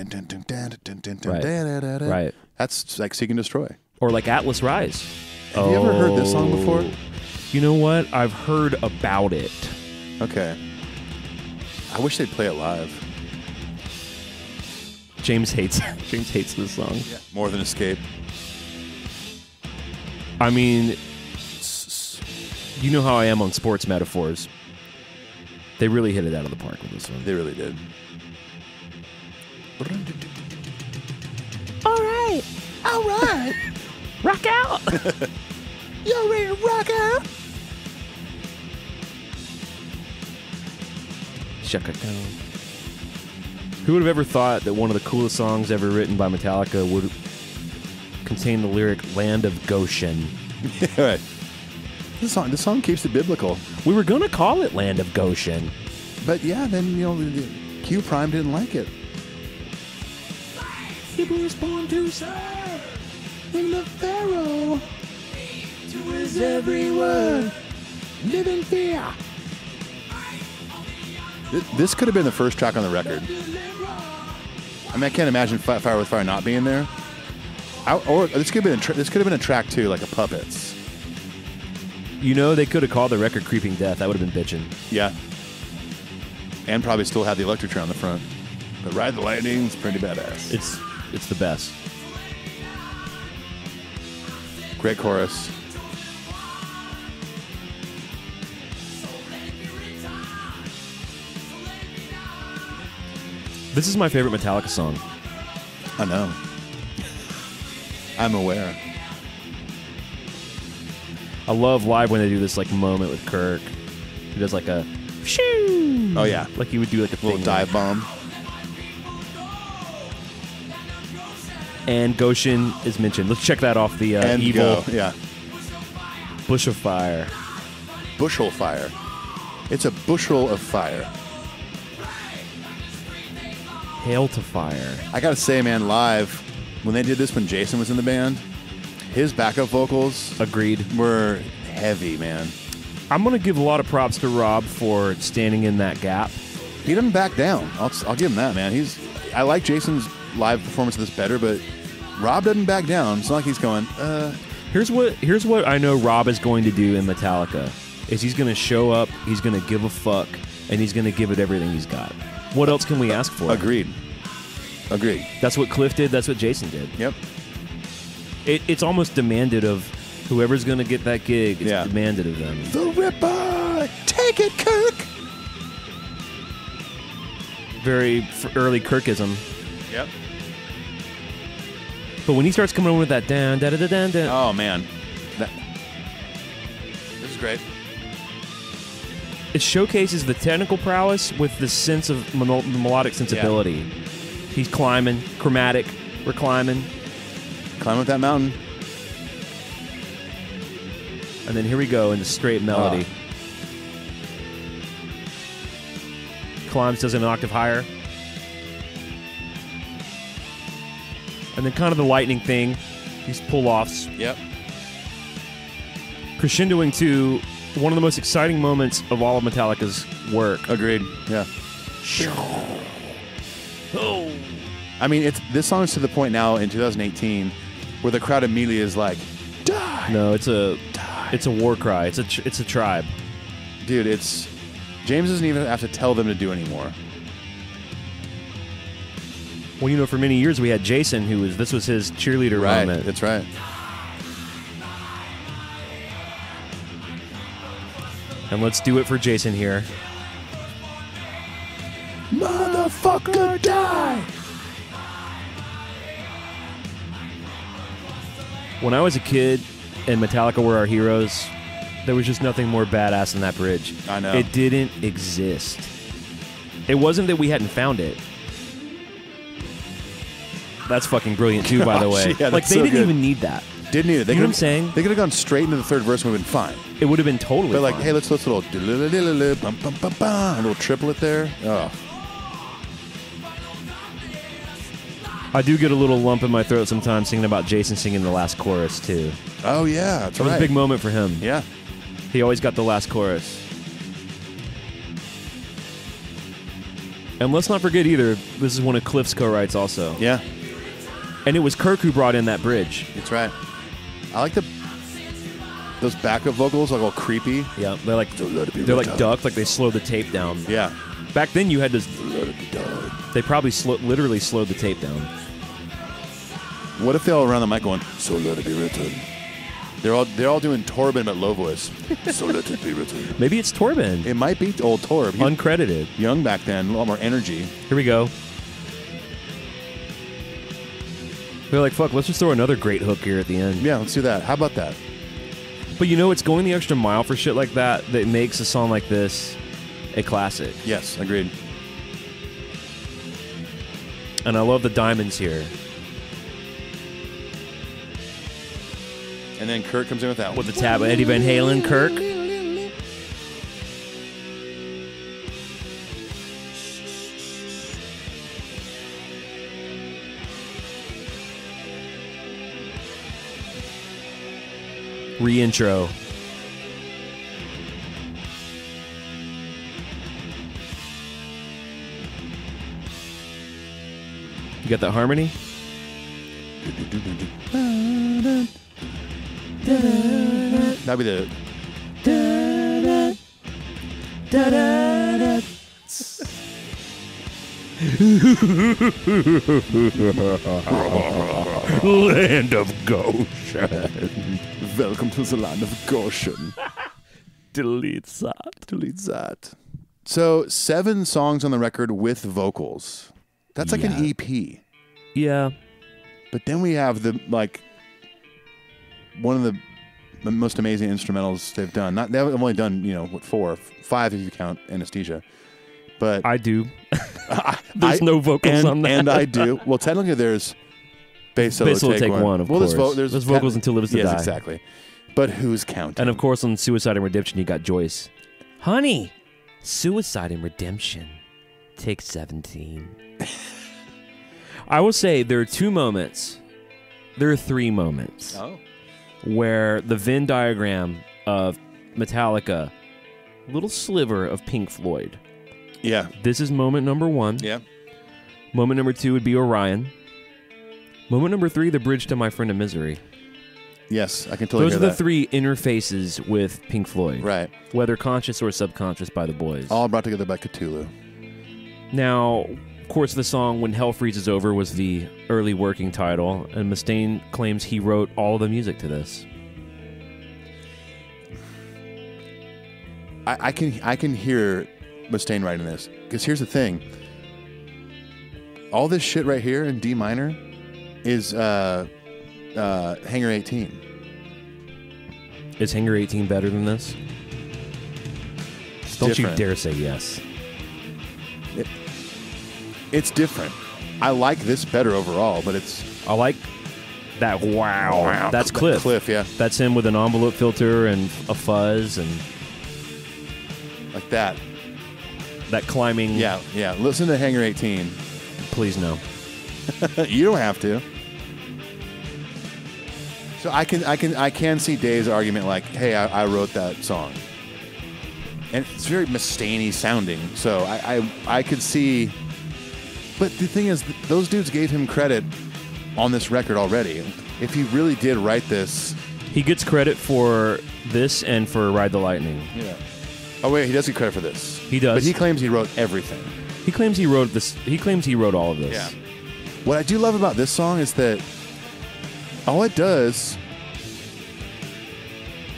Right. That's like Seek and Destroy. Or like Atlas Rise. Have you ever heard this song before? You know what? I've heard about it. Okay. I wish they'd play it live. James hates this song. Yeah. More than Escape. I mean, you know how I am on sports metaphors. They really hit it out of the park with this one. They really did. All right. Rock out! You ready to rock out? Shaka down. Who would have ever thought that one of the coolest songs ever written by Metallica would contain the lyric "Land of Goshen"? Yeah, right. This song keeps it biblical. We were gonna call it "Land of Goshen," but yeah, then Q Prime didn't like it. He was born to serve in the Pharaoh. To his every word, live in fear. This could have been the first track on the record. I mean, I can't imagine Fire with Fire not being there. Or this could have been a track too, like a Puppets. You know, they could have called the record "Creeping Death." That would have been bitchin'. Yeah. And probably still have the electric chair on the front. But Ride the Lightning's pretty badass. It's the best. Great chorus. This is my favorite Metallica song. I know. I'm aware. I love live when they do this like moment with Kirk. He does like a shoo. Oh yeah, Like he would do like a little thing dive bomb. And Goshen is mentioned. Let's check that off the And evil go. Yeah. bush of fire. Bushel fire. It's a bushel of fire. Hail to fire. I gotta say, man, live, when they did this when Jason was in the band, his backup vocals Agreed. were heavy, man. I'm going to give a lot of props to Rob for standing in that gap. He doesn't back down. I'll give him that, man. I like Jason's live performance of this better, but Rob doesn't back down. It's not like he's going, Here's what I know Rob is going to do in Metallica is he's going to show up, he's going to give a fuck, and he's going to give it everything he's got. What else can we ask for? Agreed. That's what Cliff did. That's what Jason did. Yep. It's almost demanded of whoever's going to get that gig. It's demanded of them. The Ripper! Take it, Kirk! Very early Kirkism. Yep. But when he starts coming in with that down, da da da da da. Oh, man. This is great. It showcases the technical prowess with the sense of melodic sensibility. Yeah. He's climbing, chromatic. We're climbing. Climb up that mountain. And then here we go in the straight melody. Climbs does an octave higher. And then kind of the lightning thing. These pull-offs. Yep. Crescendoing to one of the most exciting moments of all of Metallica's work. Agreed. Yeah. Oh. I mean, this song is to the point now in 2018 where the crowd immediately is like, die. No, it's a war cry. It's a tribe. Dude, James doesn't even have to tell them to do anymore. Well, you know, for many years we had Jason, this was his cheerleader moment. That's right. And let's do it for Jason here. Motherfucker, die! When I was a kid and Metallica were our heroes, there was just nothing more badass than that bridge. I know. It didn't exist. It wasn't that we hadn't found it. That's fucking brilliant too, by the way. Yeah, like they didn't even need that. Didn't need it. You know what I'm saying? They could have gone straight into the third verse and we've been fine. It would have been totally But like, fine. hey, let's a little a little triplet there. Oh. I do get a little lump in my throat sometimes thinking about Jason singing the last chorus too. Oh yeah, that's It was right. a big moment for him. Yeah. He always got the last chorus. And let's not forget either, this is one of Cliff's co-writes also. Yeah. And it was Kirk who brought in that bridge. That's right. I like those backup vocals are all creepy. Yeah, they're like ducked, like they slow the tape down. Yeah. Back then you had to. They probably literally slowed the tape down. What if they all around the mic going, so let it be written? They're all doing Torben but low voice. So let it be written. Maybe it's Torben. It might be old Torb. Uncredited. Young back then, a lot more energy. Here we go. They're like, fuck, let's just throw another great hook here at the end. Yeah, let's do that. How about that? But you know, it's going the extra mile for shit like that makes a song like this a classic. Yes, agreed. And I love the diamonds here. And then Kirk comes in with that one. With the tab, Eddie Van Halen, Kirk. Re-intro. You got that harmony? That'd be the... Land of Goshen. Welcome to the land of Goshen. Delete that. Delete that. So 7 songs on the record with vocals. That's like an EP. Yeah. But then we have one of the most amazing instrumentals they've done. They've only done 5 if you count Anesthesia. But I do. There's no vocals on that. And I do. Well, technically there's bass solo take one. Of course. There's vocals until Lives to Die. Yes, exactly. But who's counting? And of course on Suicide and Redemption you got Joyce. Honey, Suicide and Redemption. Take 17. I will say there are 2 moments. There are 3 moments. Where the Venn diagram of Metallica, little sliver of Pink Floyd. Yeah. This is moment number 1. Yeah. Moment number 2 would be Orion. Moment number 3, the bridge to My Friend of Misery. Yes, I can totally hear Those are the that. 3 interfaces with Pink Floyd. Right. Whether conscious or subconscious by the boys. All brought together by Cthulhu. Now, of course, the song When Hell Freezes Over was the early working title, and Mustaine claims he wrote all the music to this. I can hear Mustaine writing this, because here's the thing. All this shit right here in D minor is Hangar 18. Is Hangar 18 better than this? Don't different. you dare say yes. It's different. I like this better overall, but I like that. Wow. That's Cliff. Cliff, yeah. That's him with an envelope filter and a fuzz and Like that. that climbing. Yeah. Listen to Hangar 18. Please no. You don't have to. So I can see Dave's argument like, hey, I wrote that song. And it's very Mustaine-y sounding. So I could see. But the thing is, those dudes gave him credit on this record already. If he really did write this. He gets credit for this and for Ride the Lightning. Yeah. Oh, wait, he does get credit for this. He does. But he claims he wrote everything. He claims he wrote this. He claims he wrote all of this. Yeah. What I do love about this song is that all it does,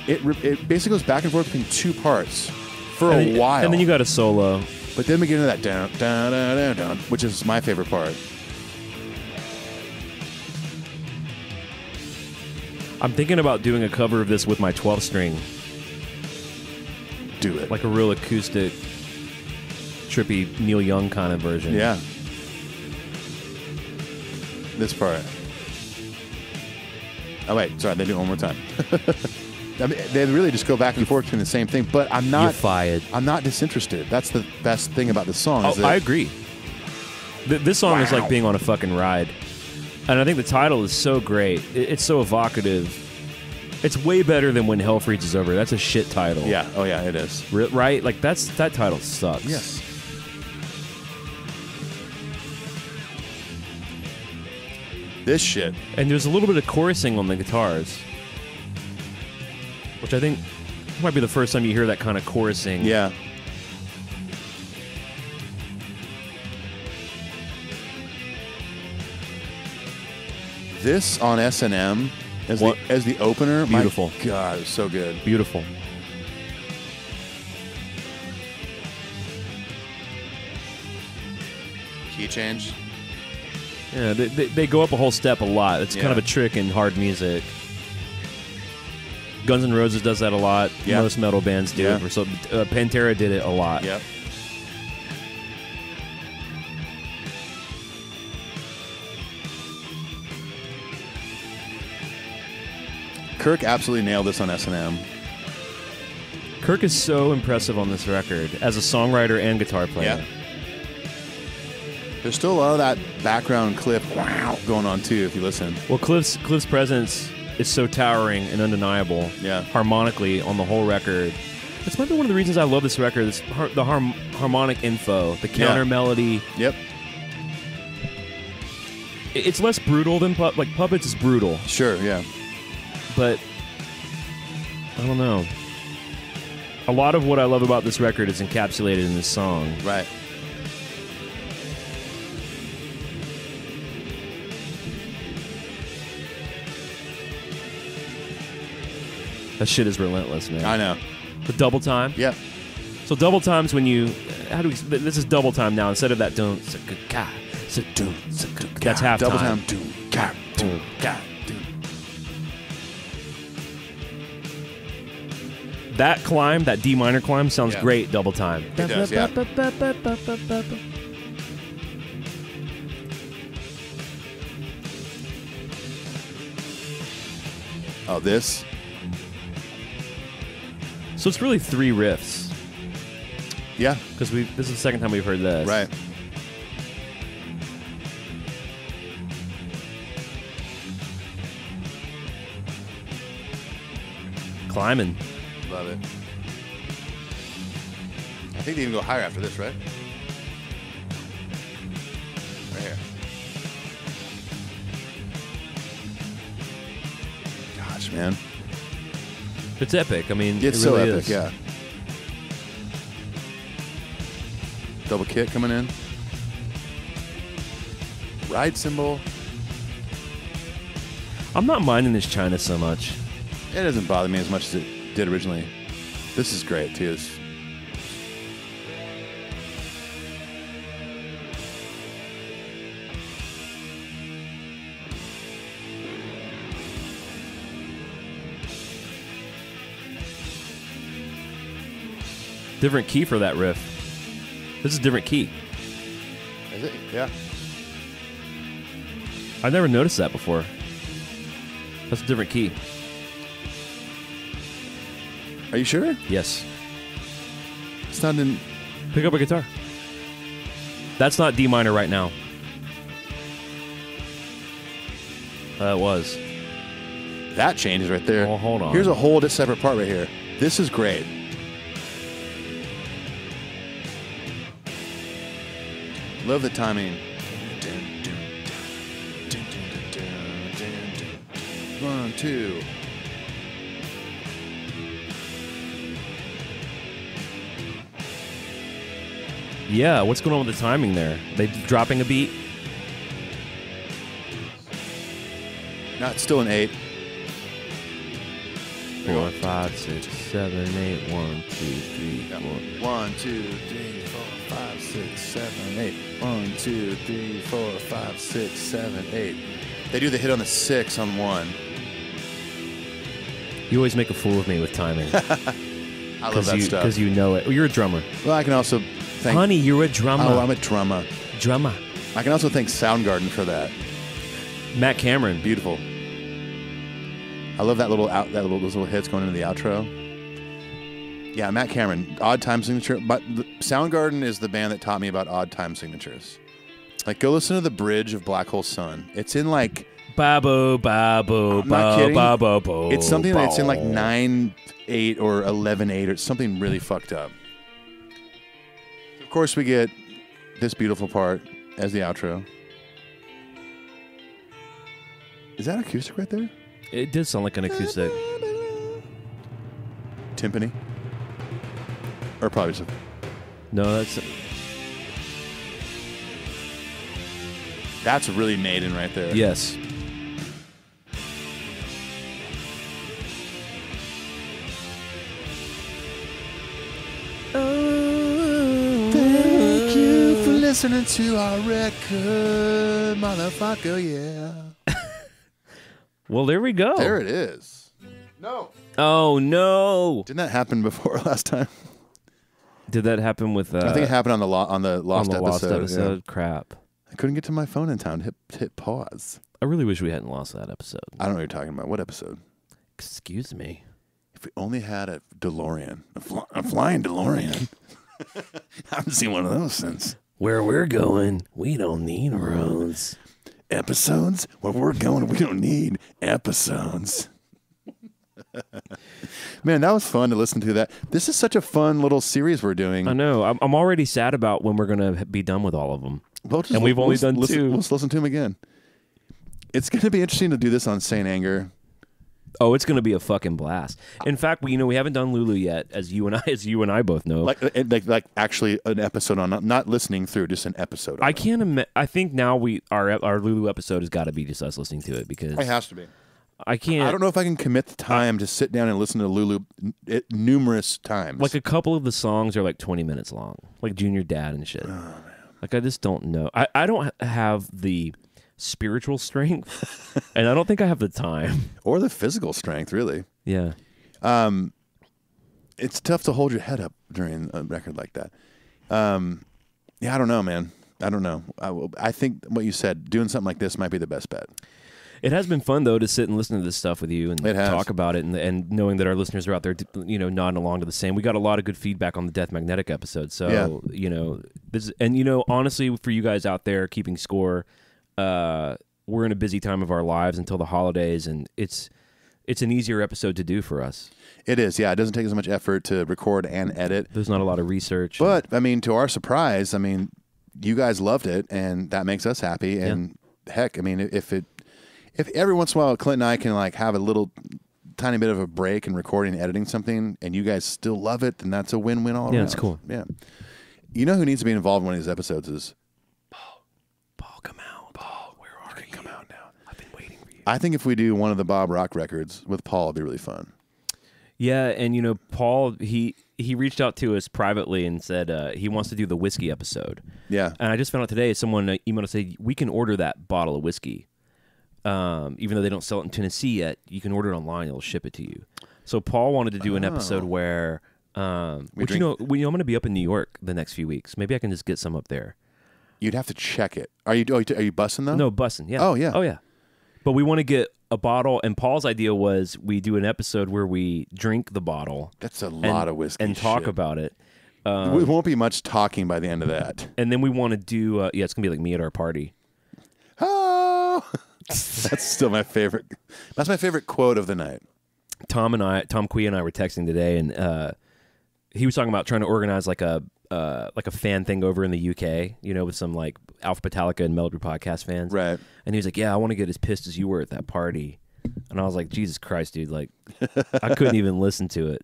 it basically goes back and forth between 2 parts for a while. And then you got a solo. But then we get into that down, down, down, down, down, which is my favorite part. I'm thinking about doing a cover of this with my 12-string. Do it. Like a real acoustic, trippy Neil Young kind of version. Yeah. This part. Oh, wait. Sorry. They do it one more time. I mean, they really just go back and forth between the same thing, but I'm not. You're fired. I'm not disinterested. That's the best thing about this song. Oh, is that I agree. This song is like being on a fucking ride. And I think the title is so great. It's so evocative. It's way better than When Hell Freezes Over. That's a shit title. Yeah. Oh, yeah, it is. Right? Like, that title sucks. Yes. This shit. And there's a little bit of chorusing on the guitars. Which I think might be the first time you hear that kind of chorusing. Yeah. This on S&M as the opener, Beautiful. My God, it was so good. Beautiful. Key change. Yeah, they go up a whole step a lot. It's kind of a trick in hard music. Guns N' Roses does that a lot. Yeah. Most metal bands do it. So Pantera did it a lot. Yep. Kirk absolutely nailed this on S&M. Kirk is so impressive on this record as a songwriter and guitar player. Yeah. There's still a lot of that background Cliff going on too if you listen. Well, Cliff's presence is so towering and undeniable. Yeah. Harmonically on the whole record. That's maybe one of the reasons I love this record. The harmonic info, the counter melody. Yep. It's less brutal than Puppets is brutal. Sure. Yeah. But I don't know. A lot of what I love about this record is encapsulated in this song. Right. That shit is relentless, man. I know. The double time. Yep. So double time's when you. This is double time now. Instead of that, don't. That's halftime. Double time. Doom. That climb, that D minor climb, sounds great double time. It does, yeah. Oh, this? So it's really 3 riffs. Yeah. Because this is the second time we've heard this. Right. Climbing. Love it. I think they even go higher after this, right? Right here. Gosh, man. It's epic. I mean, It's it so really epic, is. yeah. Double kick coming in. Ride cymbal. I'm not minding this China so much. It doesn't bother me as much as it did originally. This is great, too. Different key for that riff. This is a different key. Is it? Yeah. I've never noticed that before. That's a different key. Are you sure? Yes. It's not in... Pick up a guitar. That's not D minor right now. It was. That changes right there. Oh, hold on. Here's a whole separate part right here. This is great. Love the timing. 1, 2. Yeah, what's going on with the timing there? They dropping a beat? No, it's still an 8. 4, 5, 6, 7, 8. 1, 2, 3, 4. 1, 2, 3, 4, 5, 6, 7, 8. 1, 2, 3, 4, 5, 6, 7, 8. They do the hit on the 6 on 1. You always make a fool of me with timing. I love that stuff. Because you know it. Well, you're a drummer. Well, I can also thank... Honey, you're a drummer. Oh, I'm a drummer. Drummer. I can also thank Soundgarden for that. Matt Cameron. Beautiful. I love that those little hits going into the outro. Yeah, Matt Cameron, odd time signature. But Soundgarden is the band that taught me about odd time signatures. Like, go listen to the bridge of Black Hole Sun. It's in like... Babo, babo, I'm not kidding. babo. It's something that's in like 9/8 or 11/8 or something really fucked up. Of course, we get this beautiful part as the outro. Is that acoustic right there? It does sound like an acoustic. Timpani? Or probably just... No, That's really Maiden right there. Yes. Thank you for listening to our record, motherfucker, yeah. Well, there we go. There it is. No. Oh, no. Didn't that happen before last time? Did that happen with... I think it happened on the Lost episode. Lost episode? Yeah. Crap. I couldn't get to my phone in time to hit pause. I really wish we hadn't lost that episode. I don't know what you're talking about. What episode? Excuse me. If we only had a DeLorean. A flying DeLorean. I haven't seen one of those since. Where we're going, we don't need roads. Episodes? Where we're going, we don't need episodes. Man, that was fun to listen to that. This is such a fun little series we're doing. I know. I'm already sad about when we're going to be done with all of them. And we've only done 2. Let's listen to them again. It's going to be interesting to do this on Saint Anger. Oh, it's going to be a fucking blast. In fact, we haven't done Lulu yet, as you and I both know. Like actually an episode on, not listening through, just an episode. I can't I think now our Lulu episode has got to be just us listening to it because it has to be. I can't. I don't know if I can commit the time to sit down and listen to Lulu numerous times. Like a couple of the songs are like 20 minutes long, like Junior Dad and shit. Oh, man. Like, I just don't know. I don't have the spiritual strength, and I don't think I have the time. Or the physical strength, really. Yeah. It's tough to hold your head up during a record like that. Yeah, I don't know, man. I don't know. I think what you said, doing something like this might be the best bet. It has been fun, though, to sit and listen to this stuff with you and talk about it, and knowing that our listeners are out there, nodding along to the same. We got a lot of good feedback on the Death Magnetic episode. So, honestly, for you guys out there keeping score, we're in a busy time of our lives until the holidays, and it's an easier episode to do for us. It is, yeah. It doesn't take as much effort to record and edit. There's not a lot of research. But, I mean, to our surprise, I mean, you guys loved it, and that makes us happy. And heck, I mean, if every once in a while Clint and I can like have a little tiny bit of a break in recording and editing something, and you guys still love it, then that's a win-win all around. Yeah, it's cool. Yeah. You know who needs to be involved in one of these episodes is Paul, come out. Paul, where are you? Come out now. I've been waiting for you. I think if we do one of the Bob Rock records with Paul, it'd be really fun. Yeah, and Paul, he reached out to us privately and said he wants to do the whiskey episode. Yeah. And I just found out today, someone emailed to say, we can order that bottle of whiskey. Even though they don't sell it in Tennessee yet, you can order it online. It'll ship it to you. So Paul wanted to do an episode where, I'm going to be up in New York the next few weeks. Maybe I can just get some up there. You'd have to check it. Are you bussing though? No, bussing. Yeah. Oh yeah. Oh yeah. But we want to get a bottle, and Paul's idea was we do an episode where we drink the bottle. That's a lot of whiskey and talk shit. about it. It won't be much talking by the end of that. And then we want to do it's gonna be like me at our party. Oh. That's still my favorite. That's my favorite quote of the night. Tom Quee and I were texting today, and he was talking about trying to organize like a fan thing over in the UK, with some like Alpha Metallica and Melody Podcast fans. Right. And he was like, "Yeah, I want to get as pissed as you were at that party." And I was like, "Jesus Christ, dude! Like, I couldn't even listen to it."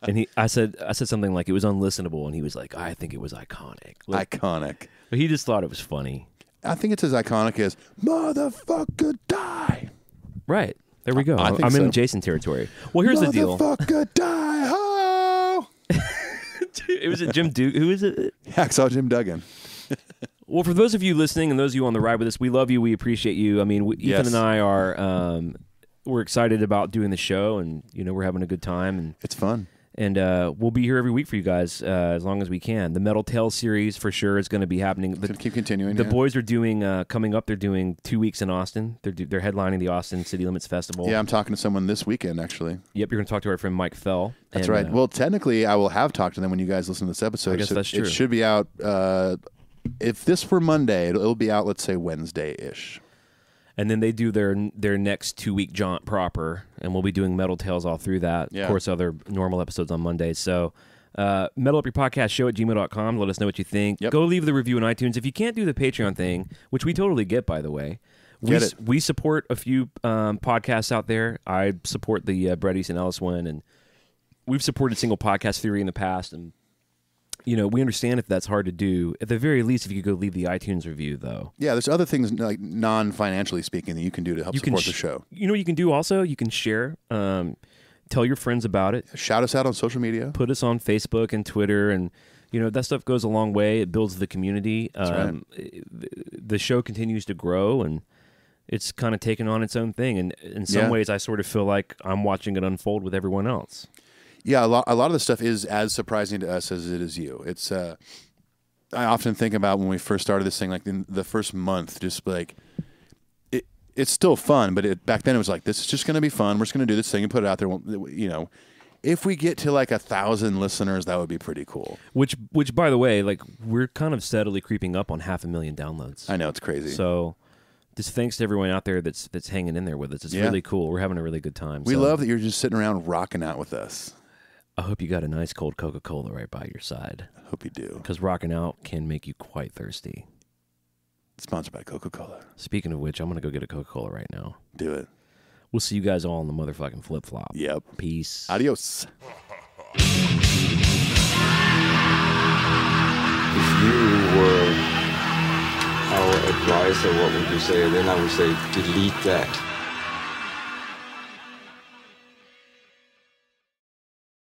And I said something like it was unlistenable, and he was like, "I think it was iconic." Like, Iconic. But he just thought it was funny. I think it's as iconic as "Motherfucker Die." Right. There we go. I'm in Jason territory. Well, here's the deal. Motherfucker Die. Ho! It was Jim Duke. Who is it? Hacksaw Jim Duggan. Well, for those of you listening and those of you on the ride with us, we love you. We appreciate you. I mean, Ethan and I are we're excited about doing the show, and we're having a good time, and It's fun. And we'll be here every week for you guys as long as we can. The Metal Tales series for sure is going to be happening. It's going to keep continuing. The boys are doing coming up. They're doing 2 weeks in Austin. They're headlining the Austin City Limits Festival. Yeah, I'm talking to someone this weekend actually. Yep, you're going to talk to our friend Mike Fell. That's right. Well, technically, I will have talked to them when you guys listen to this episode. I guess that's true. It should be out. If this were Monday, it'll be out. Let's say Wednesday-ish. And then they do their next 2-week jaunt proper, and we'll be doing Metal Tales all through that. Yeah. Of course, other normal episodes on Mondays. So, metalupyourpodcast@gmail.com. Let us know what you think. Yep. Go leave the review on iTunes. If you can't do the Patreon thing, which we totally get, by the way, we support a few podcasts out there. I support the Bret Easton Ellis one, and we've supported Single Podcast Theory in the past, and we understand if that's hard to do. At the very least, if you could go leave the iTunes review, though. Yeah, there's other things like non-financially speaking that you can do to help support the show. You know what you can do also? You can share. Tell your friends about it. Shout us out on social media. Put us on Facebook and Twitter, and that stuff goes a long way. It builds the community. Right. The show continues to grow, and it's kind of taken on its own thing. And in some ways, I sort of feel like I'm watching it unfold with everyone else. Yeah, a lot of the stuff is as surprising to us as it is you. It's I often think about when we first started this thing, like in the first month, just like it's still fun, but back then it was like, this is just going to be fun. We're just going to do this thing and put it out there. If we get to like 1,000 listeners, that would be pretty cool. Which by the way, like we're kind of steadily creeping up on 500,000 downloads. I know, it's crazy. So just thanks to everyone out there that's hanging in there with us. It's really cool. We're having a really good time. We love that you're just sitting around rocking out with us. I hope you got a nice cold Coca-Cola right by your side. I hope you do. Because rocking out can make you quite thirsty. Sponsored by Coca-Cola. Speaking of which, I'm going to go get a Coca-Cola right now. Do it. We'll see you guys all in the motherfucking flip-flop. Yep. Peace. Adios. If you were our advisor, what would you say? Then I would say, delete that.